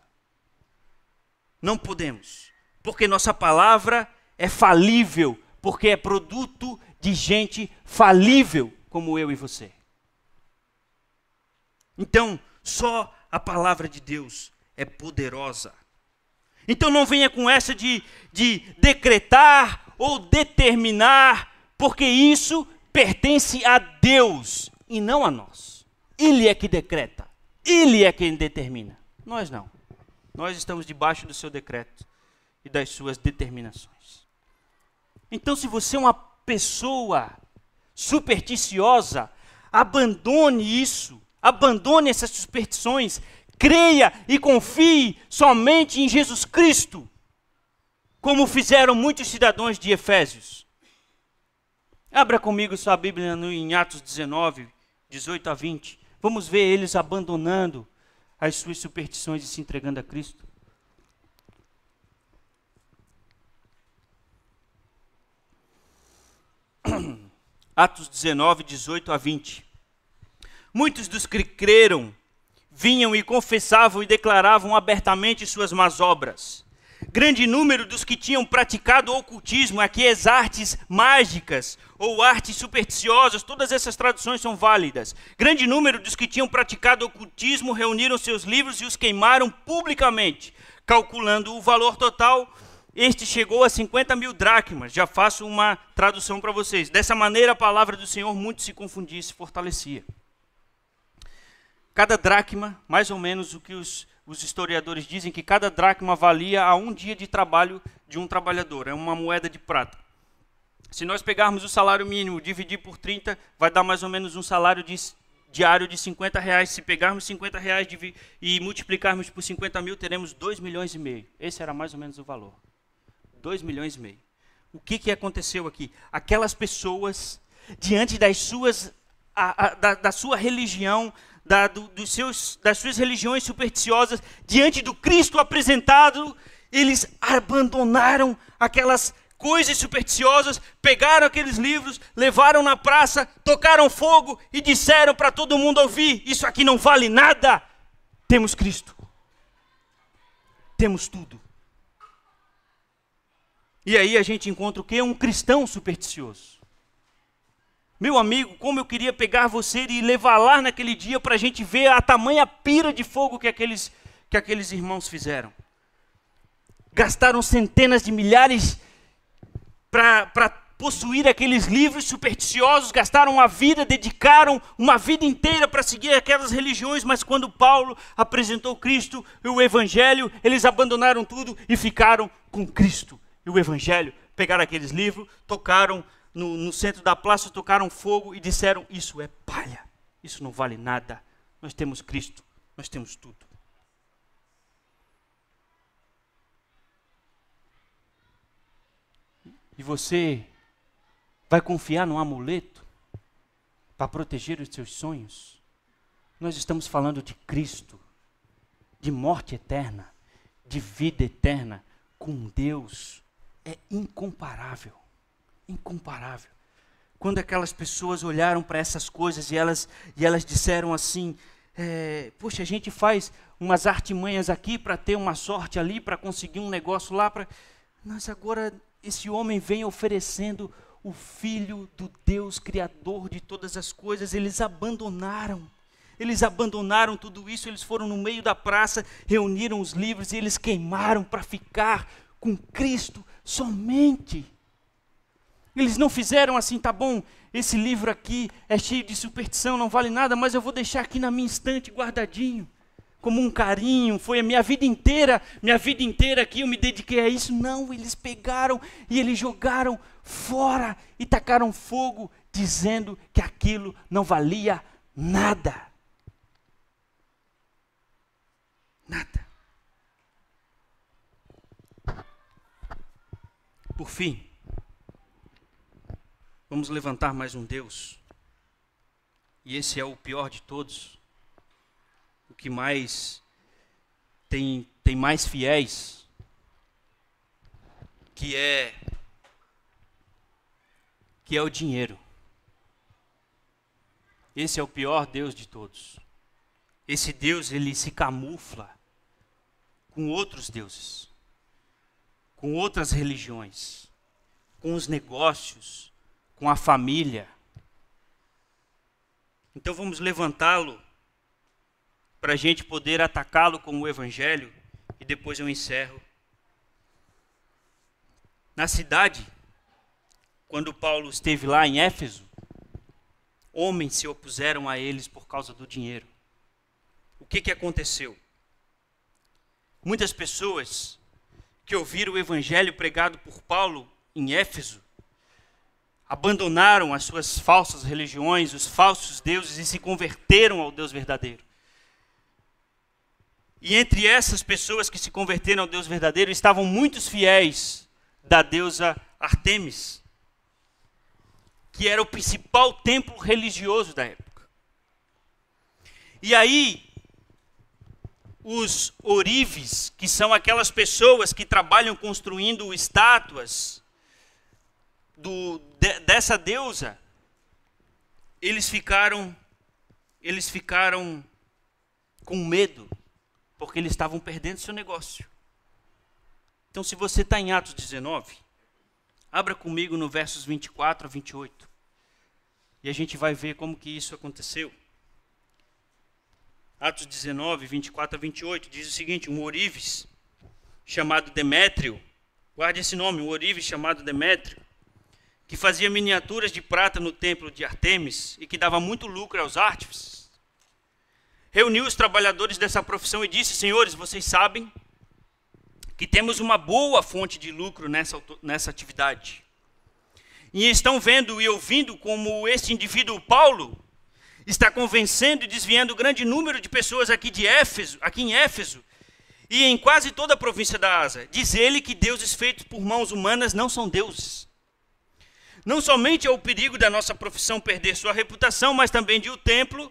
Não podemos, porque nossa palavra é falível, porque é produto de gente falível como eu e você. Então, só a palavra de Deus é poderosa. Então não venha com essa de decretar ou determinar, porque isso pertence a Deus e não a nós. Ele é que decreta, Ele é quem determina. Nós não. Nós estamos debaixo do seu decreto e das suas determinações. Então, se você é uma pessoa supersticiosa, abandone isso, abandone essas superstições, creia e confie somente em Jesus Cristo, como fizeram muitos cidadãos de Efésios. Abra comigo sua Bíblia em Atos 19, 18 a 20. Vamos ver eles abandonando as suas superstições e se entregando a Cristo. Atos 19, 18 a 20. Muitos dos que creram vinham e confessavam e declaravam abertamente suas más obras. Grande número dos que tinham praticado ocultismo, aqui as artes mágicas ou artes supersticiosas, todas essas traduções são válidas. Grande número dos que tinham praticado ocultismo reuniram seus livros e os queimaram publicamente. Calculando o valor total, este chegou a 50 mil dracmas. Já faço uma tradução para vocês. Dessa maneira, a palavra do Senhor muito se confundia e se fortalecia. Cada dracma, mais ou menos o que os historiadores dizem, que cada dracma valia a um dia de trabalho de um trabalhador. É uma moeda de prata. Se nós pegarmos o salário mínimo, dividir por 30, vai dar mais ou menos um salário diário de R$50. Se pegarmos R$50 e multiplicarmos por 50 mil, teremos 2,5 milhões. Esse era mais ou menos o valor. 2,5 milhões. O que aconteceu aqui? Aquelas pessoas, diante das suas, da sua religião, das suas religiões supersticiosas, diante do Cristo apresentado, eles abandonaram aquelas coisas supersticiosas, pegaram aqueles livros, levaram na praça, tocaram fogo e disseram para todo mundo ouvir: isso aqui não vale nada, temos Cristo, temos tudo. E aí a gente encontra o quê? Um cristão supersticioso. Meu amigo, como eu queria pegar você e levar lá naquele dia para a gente ver a tamanha pira de fogo que aqueles irmãos fizeram. Gastaram centenas de milhares para possuir aqueles livros supersticiosos, gastaram uma vida, dedicaram uma vida inteira para seguir aquelas religiões, mas quando Paulo apresentou Cristo e o Evangelho, eles abandonaram tudo e ficaram com Cristo e o Evangelho. Pegaram aqueles livros, tocaram no centro da praça, tocaram fogo e disseram: isso é palha, isso não vale nada, nós temos Cristo, nós temos tudo. E você vai confiar num amuleto para proteger os seus sonhos? Nós estamos falando de Cristo, de morte eterna, de vida eterna com Deus. É incomparável. Incomparável. Quando aquelas pessoas olharam para essas coisas e elas disseram assim: poxa, a gente faz umas artimanhas aqui para ter uma sorte ali, para conseguir um negócio lá, mas agora esse homem vem oferecendo o Filho do Deus Criador de todas as coisas. Eles abandonaram tudo isso, eles foram no meio da praça, reuniram os livros e eles queimaram para ficar com Cristo somente. Eles não fizeram assim: tá bom, esse livro aqui é cheio de superstição, não vale nada, mas eu vou deixar aqui na minha estante guardadinho, como um carinho, foi a minha vida inteira aqui eu me dediquei a isso. Não, eles pegaram e eles jogaram fora e tacaram fogo, dizendo que aquilo não valia nada. Nada. Por fim, vamos levantar mais um Deus, e esse é o pior de todos, o que mais tem mais fiéis, que é que é o dinheiro. Esse é o pior Deus de todos. Esse Deus, ele se camufla com outros deuses, com outras religiões, com os negócios, com a família. Então vamos levantá-lo para a gente poder atacá-lo com o Evangelho e depois eu encerro. Na cidade, quando Paulo esteve lá em Éfeso, homens se opuseram a eles por causa do dinheiro. O que aconteceu? Muitas pessoas que ouviram o evangelho pregado por Paulo em Éfeso abandonaram as suas falsas religiões, os falsos deuses e se converteram ao Deus verdadeiro. E entre essas pessoas que se converteram ao Deus verdadeiro estavam muitos fiéis da deusa Ártemis, que era o principal templo religioso da época. E aí, os ourives, que são aquelas pessoas que trabalham construindo estátuas dessa deusa, eles ficaram com medo, porque eles estavam perdendo seu negócio. Então, se você está em Atos 19, abra comigo no versos 24 a 28. E a gente vai ver como que isso aconteceu. Atos 19, 24 a 28, diz o seguinte: um ourives chamado Demétrio, guarde esse nome, um ourives chamado Demétrio, que fazia miniaturas de prata no templo de Ártemis e que dava muito lucro aos artífices, reuniu os trabalhadores dessa profissão e disse: senhores, vocês sabem que temos uma boa fonte de lucro nessa atividade. E estão vendo e ouvindo como este indivíduo Paulo está convencendo e desviando grande número de pessoas aqui em Éfeso e em quase toda a província da Ásia. Diz ele que deuses feitos por mãos humanas não são deuses. Não somente é o perigo da nossa profissão perder sua reputação, mas também de o templo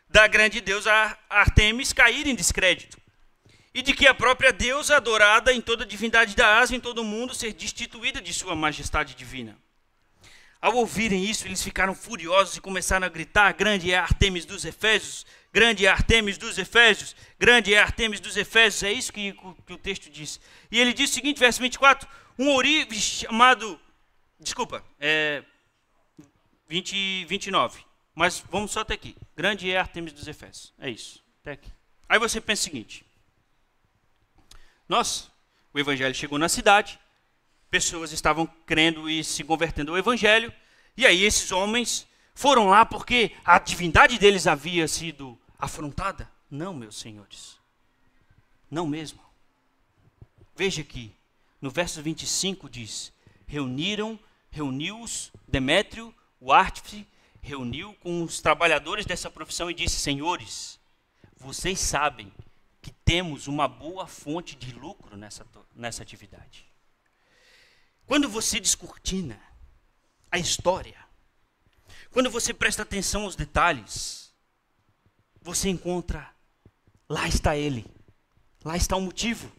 da grande deusa Ártemis cair em descrédito. E de que a própria deusa adorada em toda a divindade da Ásia, em todo o mundo, ser destituída de sua majestade divina. Ao ouvirem isso, eles ficaram furiosos e começaram a gritar: grande é a Ártemis dos Efésios, grande é a Ártemis dos Efésios, grande é a Ártemis dos Efésios. É isso que o texto diz. E ele diz o seguinte, verso 24, um ourives chamado... Desculpa, 29. Mas vamos só até aqui. Grande é a Ártemis dos Efésios. É isso, até aqui. Aí você pensa o seguinte: o evangelho chegou na cidade, pessoas estavam crendo e se convertendo ao evangelho, e aí esses homens foram lá porque a divindade deles havia sido afrontada? Não, meus senhores. Não mesmo. Veja aqui, no verso 25 diz: reuniu-os Demétrio, o artífice, reuniu com os trabalhadores dessa profissão e disse: senhores, vocês sabem que temos uma boa fonte de lucro nessa atividade. Quando você descortina a história, quando você presta atenção aos detalhes, você encontra, lá está ele, lá está o motivo.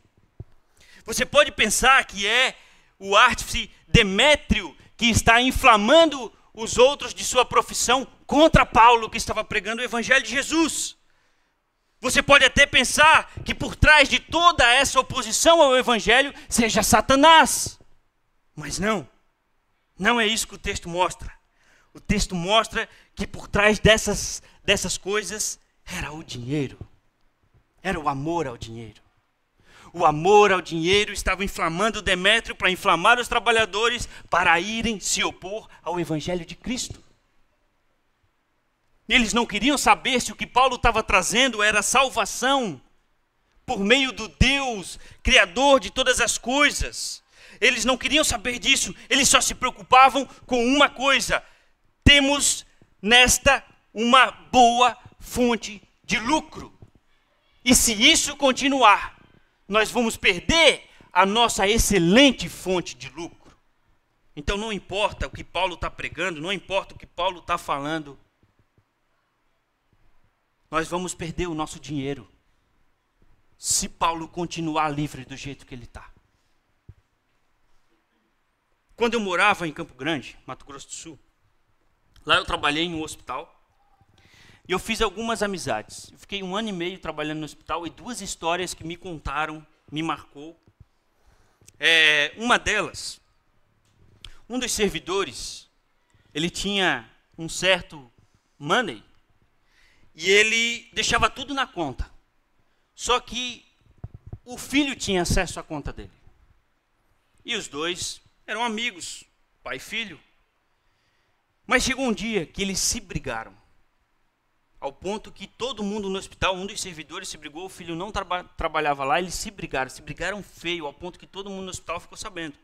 Você pode pensar que é o artífice Demétrio que está inflamando os outros de sua profissão contra Paulo, que estava pregando o evangelho de Jesus. Você pode até pensar que por trás de toda essa oposição ao evangelho seja Satanás. Mas não é isso que o texto mostra. O texto mostra que por trás dessas coisas era o dinheiro. Era o amor ao dinheiro. O amor ao dinheiro estava inflamando Demétrio para inflamar os trabalhadores para irem se opor ao evangelho de Cristo. Eles não queriam saber se o que Paulo estava trazendo era salvação por meio do Deus, Criador de todas as coisas. Eles não queriam saber disso, eles só se preocupavam com uma coisa: temos nesta uma boa fonte de lucro. E se isso continuar, nós vamos perder a nossa excelente fonte de lucro. Então não importa o que Paulo está pregando, não importa o que Paulo está falando, nós vamos perder o nosso dinheiro se Paulo continuar livre do jeito que ele está. Quando eu morava em Campo Grande, Mato Grosso do Sul, lá eu trabalhei em um hospital e eu fiz algumas amizades. Eu fiquei 1 ano e meio trabalhando no hospital e 2 histórias que me contaram, me marcou. Uma delas, um dos servidores, ele tinha um certo money e ele deixava tudo na conta. Só que o filho tinha acesso à conta dele. E os dois eram amigos, pai e filho. Mas chegou um dia que eles se brigaram. Ao ponto que todo mundo no hospital, um dos servidores se brigou, o filho não trabalhava lá, eles se brigaram feio, ao ponto que todo mundo no hospital ficou sabendo.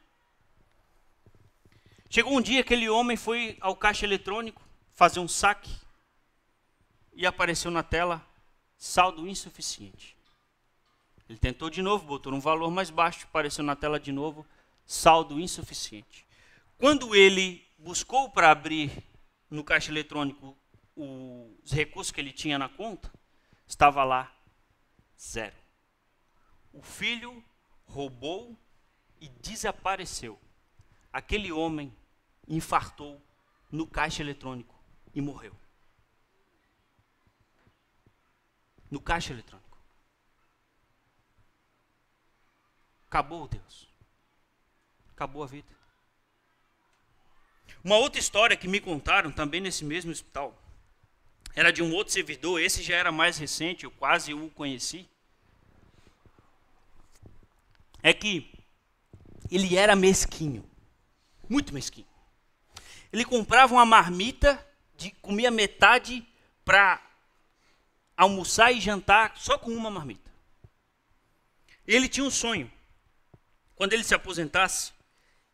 Chegou um dia que aquele homem foi ao caixa eletrônico fazer um saque e apareceu na tela saldo insuficiente. Ele tentou de novo, botou um valor mais baixo, apareceu na tela de novo, saldo insuficiente. Quando ele buscou para abrir no caixa eletrônico os recursos que ele tinha na conta, estava lá 0. O filho roubou e desapareceu. Aquele homem infartou no caixa eletrônico e morreu. No caixa eletrônico. Acabou, Deus. Acabou a vida. Uma outra história que me contaram, também nesse mesmo hospital, era de um outro servidor, esse já era mais recente, eu quase o conheci. É que ele era mesquinho, muito mesquinho. Ele comprava uma marmita, comia metade para almoçar e jantar só com uma marmita. Ele tinha um sonho. Quando ele se aposentasse,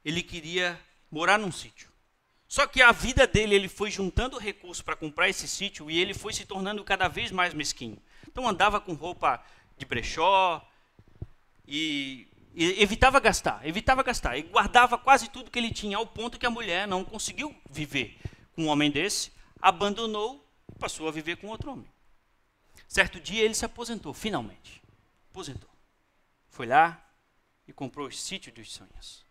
ele queria morar num sítio. Só que a vida dele, ele foi juntando recursos para comprar esse sítio e ele foi se tornando cada vez mais mesquinho. Então andava com roupa de brechó e evitava gastar. E guardava quase tudo que ele tinha, ao ponto que a mulher não conseguiu viver com um homem desse, abandonou, passou a viver com outro homem. Certo dia ele se aposentou, finalmente. Aposentou. Foi lá e comprou o sítio dos sonhos.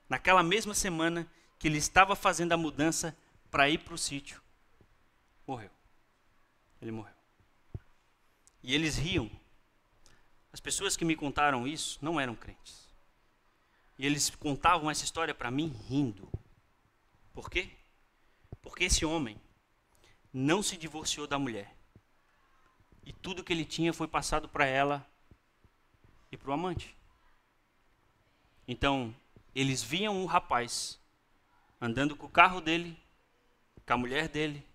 Naquela mesma semana que ele estava fazendo a mudança para ir para o sítio, morreu. Ele morreu. E eles riam. As pessoas que me contaram isso não eram crentes. E eles contavam essa história para mim rindo. Por quê? Porque esse homem não se divorciou da mulher. E tudo que ele tinha foi passado para ela e para o amante. Então, eles viam o rapaz andando com o carro dele, com a mulher dele,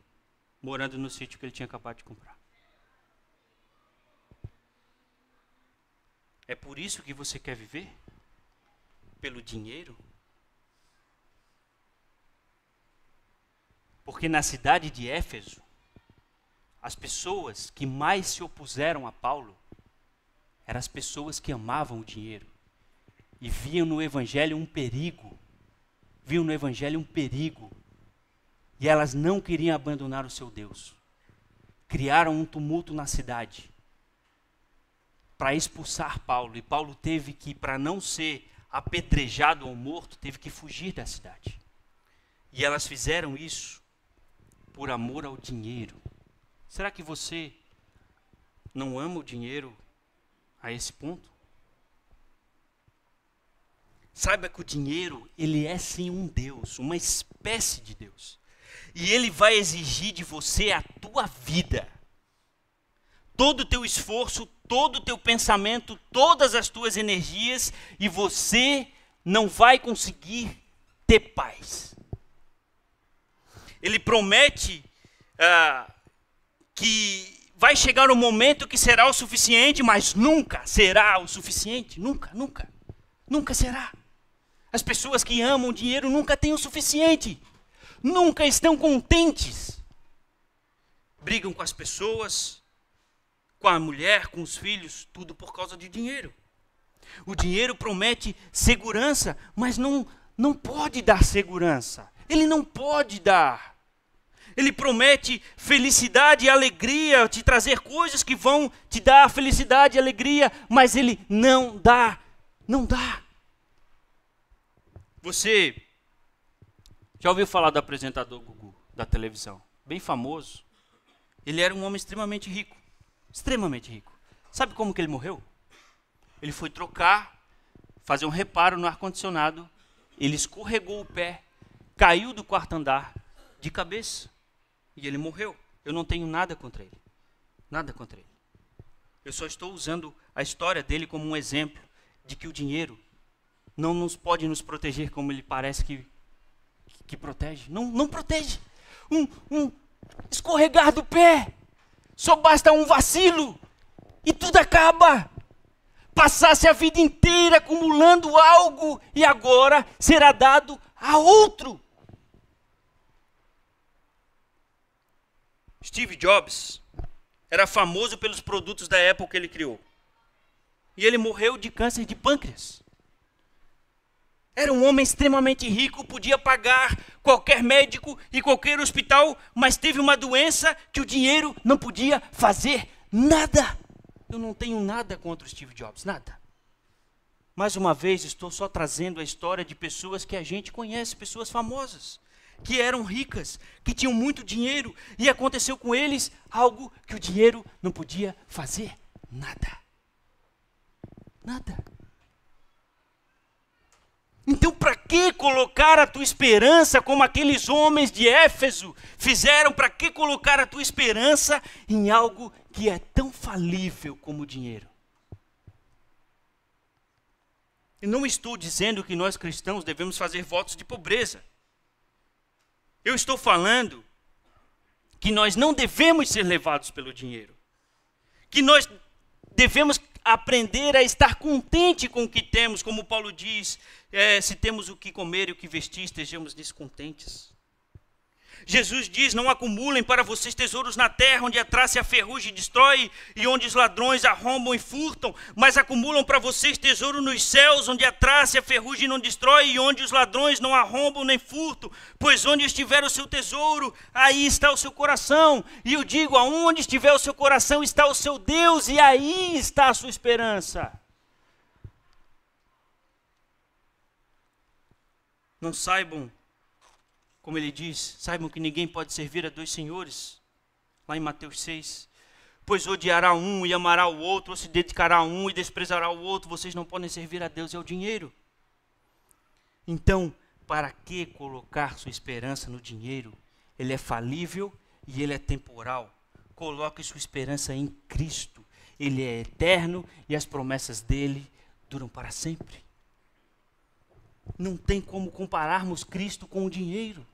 morando no sítio que ele tinha acabado de comprar. É por isso que você quer viver? Pelo dinheiro? Porque na cidade de Éfeso, as pessoas que mais se opuseram a Paulo eram as pessoas que amavam o dinheiro e viam no evangelho um perigo. Viam no evangelho um perigo. E elas não queriam abandonar o seu Deus. Criaram um tumulto na cidade para expulsar Paulo. E Paulo teve que, para não ser apedrejado ou morto, teve que fugir da cidade. E elas fizeram isso por amor ao dinheiro. Será que você não ama o dinheiro a esse ponto? Saiba que o dinheiro, ele é sim um Deus, uma espécie de Deus. E ele vai exigir de você a tua vida. Todo o teu esforço, todo o teu pensamento, todas as tuas energias, e você não vai conseguir ter paz. Ele promete que vai chegar um momento que será o suficiente, mas nunca será o suficiente. Nunca será. As pessoas que amam o dinheiro nunca têm o suficiente. Nunca estão contentes. Brigam com as pessoas, com a mulher, com os filhos, tudo por causa de dinheiro. O dinheiro promete segurança, mas não pode dar segurança. Ele não pode dar. Ele promete felicidade e alegria, te trazer coisas que vão te dar felicidade e alegria, mas ele não dá. Não dá. Você Já ouviu falar do apresentador Gugu, da televisão? Bem famoso. Ele era um homem extremamente rico. Extremamente rico. Sabe como que ele morreu? Ele foi fazer um reparo no ar-condicionado. Ele escorregou o pé, caiu do quarto andar de cabeça. E ele morreu. Eu não tenho nada contra ele. Nada contra ele. Eu só estou usando a história dele como um exemplo de que o dinheiro não pode nos proteger como ele parece que protege. Não protege. Um escorregar do pé. Só basta um vacilo e tudo acaba. Passasse a vida inteira acumulando algo e agora será dado a outro. Steve Jobs era famoso pelos produtos da Apple que ele criou. E ele morreu de câncer de pâncreas. Era um homem extremamente rico, podia pagar qualquer médico e qualquer hospital, mas teve uma doença que o dinheiro não podia fazer nada. Eu não tenho nada contra o Steve Jobs, nada. Mais uma vez, estou só trazendo a história de pessoas que a gente conhece, pessoas famosas, que eram ricas, que tinham muito dinheiro, e aconteceu com eles algo que o dinheiro não podia fazer nada. Nada. Então, para que colocar a tua esperança como aqueles homens de Éfeso fizeram? Para que colocar a tua esperança em algo que é tão falível como o dinheiro? Eu não estou dizendo que nós cristãos devemos fazer votos de pobreza. Eu estou falando que nós não devemos ser levados pelo dinheiro. Que nós devemos aprender a estar contente com o que temos, como Paulo diz, se temos o que comer e o que vestir, estejamos descontentes. Jesus diz, não acumulem para vocês tesouros na terra, onde a traça e a ferrugem destrói, e onde os ladrões arrombam e furtam, mas acumulam para vocês tesouro nos céus, onde a traça e a ferrugem não destrói, e onde os ladrões não arrombam nem furtam, pois onde estiver o seu tesouro, aí está o seu coração. E eu digo, aonde estiver o seu coração está o seu Deus, e aí está a sua esperança. Não saibam, como ele diz, saibam que ninguém pode servir a dois senhores, lá em Mateus 6. Pois odiará um e amará o outro, ou se dedicará a um e desprezará o outro. Vocês não podem servir a Deus e ao dinheiro. Então, para que colocar sua esperança no dinheiro? Ele é falível e ele é temporal. Coloque sua esperança em Cristo. Ele é eterno e as promessas dele duram para sempre. Não tem como compararmos Cristo com o dinheiro.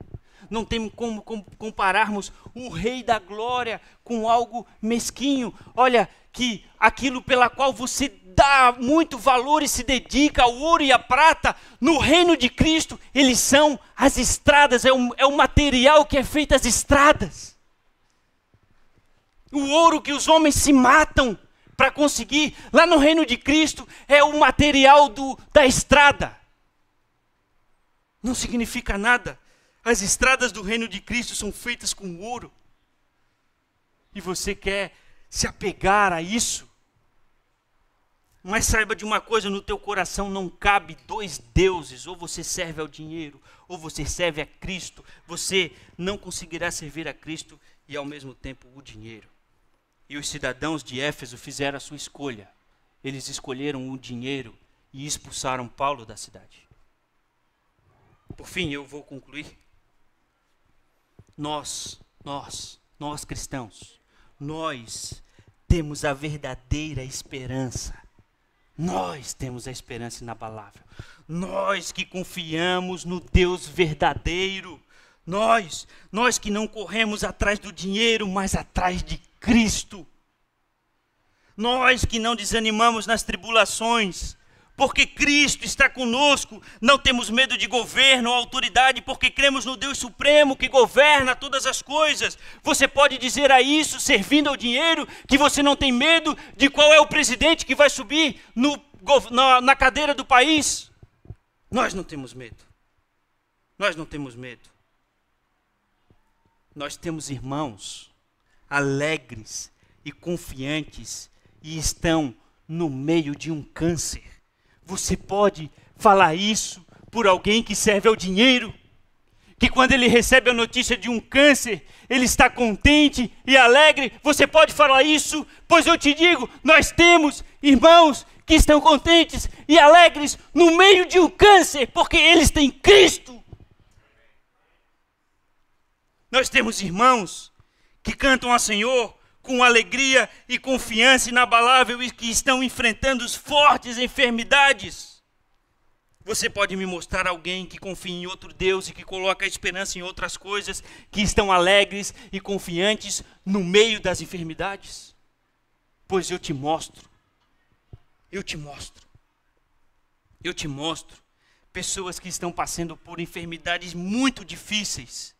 Não tem como compararmos o Rei da Glória com algo mesquinho. Olha, que aquilo pela qual você dá muito valor e se dedica, o ouro e a prata, no reino de Cristo, eles são as estradas, é o material que é feito as estradas. O ouro que os homens se matam para conseguir, lá no reino de Cristo, é o material da estrada. Não significa nada. As estradas do reino de Cristo são feitas com ouro. E você quer se apegar a isso? Mas saiba de uma coisa, no teu coração não cabe dois deuses. Ou você serve ao dinheiro, ou você serve a Cristo. Você não conseguirá servir a Cristo e ao mesmo tempo o dinheiro. E os cidadãos de Éfeso fizeram a sua escolha. Eles escolheram o dinheiro e expulsaram Paulo da cidade. Por fim, eu vou concluir. Nós cristãos, nós temos a verdadeira esperança. Nós temos a esperança inabalável. Nós que confiamos no Deus verdadeiro. Nós que não corremos atrás do dinheiro, mas atrás de Cristo. Nós que não desanimamos nas tribulações, porque Cristo está conosco. Não temos medo de governo ou autoridade, porque cremos no Deus Supremo que governa todas as coisas. Você pode dizer a isso, servindo ao dinheiro, que você não tem medo de qual é o presidente que vai subir na cadeira do país? Nós não temos medo. Nós não temos medo. Nós temos irmãos alegres e confiantes e estão no meio de um câncer. Você pode falar isso por alguém que serve ao dinheiro? que quando ele recebe a notícia de um câncer, ele está contente e alegre? Você pode falar isso? Pois eu te digo, nós temos irmãos que estão contentes e alegres no meio de um câncer, porque eles têm Cristo. Nós temos irmãos que cantam ao Senhor com alegria e confiança inabalável e que estão enfrentando as fortes enfermidades. Você pode me mostrar alguém que confia em outro Deus e que coloca a esperança em outras coisas, que estão alegres e confiantes no meio das enfermidades? Pois eu te mostro. Eu te mostro. Eu te mostro pessoas que estão passando por enfermidades muito difíceis,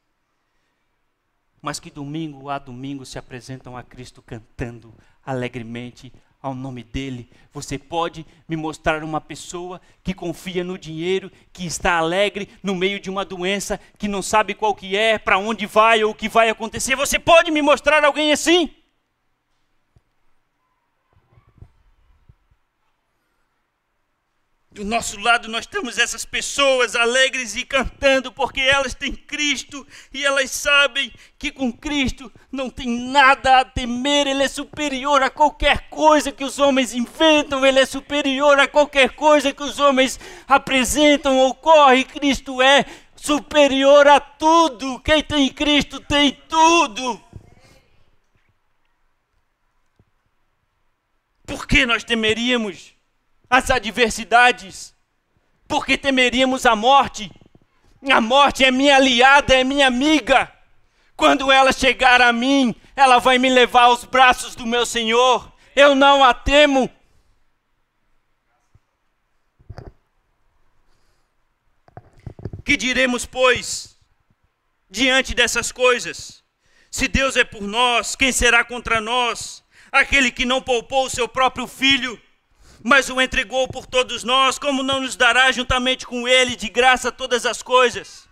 mas que domingo a domingo se apresentam a Cristo cantando alegremente ao nome dele. Você pode me mostrar uma pessoa que confia no dinheiro, que está alegre no meio de uma doença, que não sabe qual que é, para onde vai ou o que vai acontecer? Você pode me mostrar alguém assim? Do nosso lado nós temos essas pessoas alegres e cantando porque elas têm Cristo e elas sabem que com Cristo não tem nada a temer. Ele é superior a qualquer coisa que os homens inventam, ele é superior a qualquer coisa que os homens apresentam ou correm. Cristo é superior a tudo. Quem tem Cristo tem tudo. Por que nós temeríamos as adversidades? Porque temeríamos a morte? A morte é minha aliada, é minha amiga. Quando ela chegar a mim, ela vai me levar aos braços do meu Senhor. Eu não a temo. Que diremos, pois, diante dessas coisas? Se Deus é por nós, quem será contra nós? Aquele que não poupou o seu próprio filho, mas o entregou por todos nós, como não nos dará juntamente com ele de graça todas as coisas?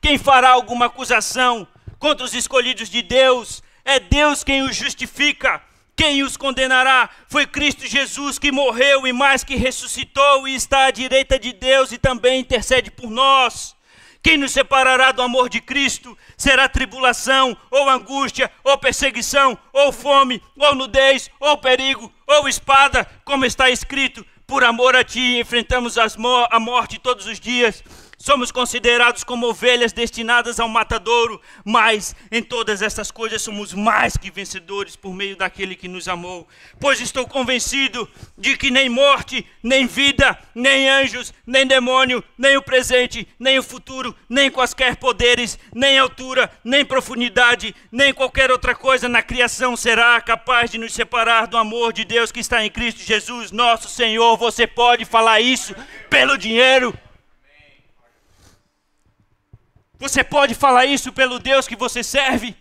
Quem fará alguma acusação contra os escolhidos de Deus? É Deus quem os justifica. Quem os condenará? Foi Cristo Jesus, que morreu e mais que ressuscitou e está à direita de Deus e também intercede por nós. Quem nos separará do amor de Cristo? Será tribulação, ou angústia, ou perseguição, ou fome, ou nudez, ou perigo, ou espada, como está escrito: por amor a ti enfrentamos a morte todos os dias. Somos considerados como ovelhas destinadas ao matadouro, mas em todas essas coisas somos mais que vencedores por meio daquele que nos amou. Pois estou convencido de que nem morte, nem vida, nem anjos, nem demônio, nem o presente, nem o futuro, nem quaisquer poderes, nem altura, nem profundidade, nem qualquer outra coisa na criação será capaz de nos separar do amor de Deus que está em Cristo Jesus, nosso Senhor. Você pode falar isso pelo dinheiro? Você pode falar isso pelo Deus que você serve?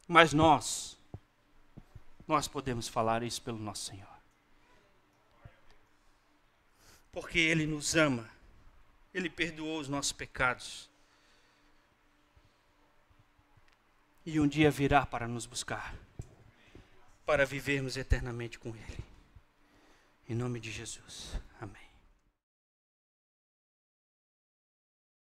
Mas nós podemos falar isso pelo nosso Senhor. Porque Ele nos ama. Ele perdoou os nossos pecados. E um dia virá para nos buscar, para vivermos eternamente com Ele. Em nome de Jesus. Amém.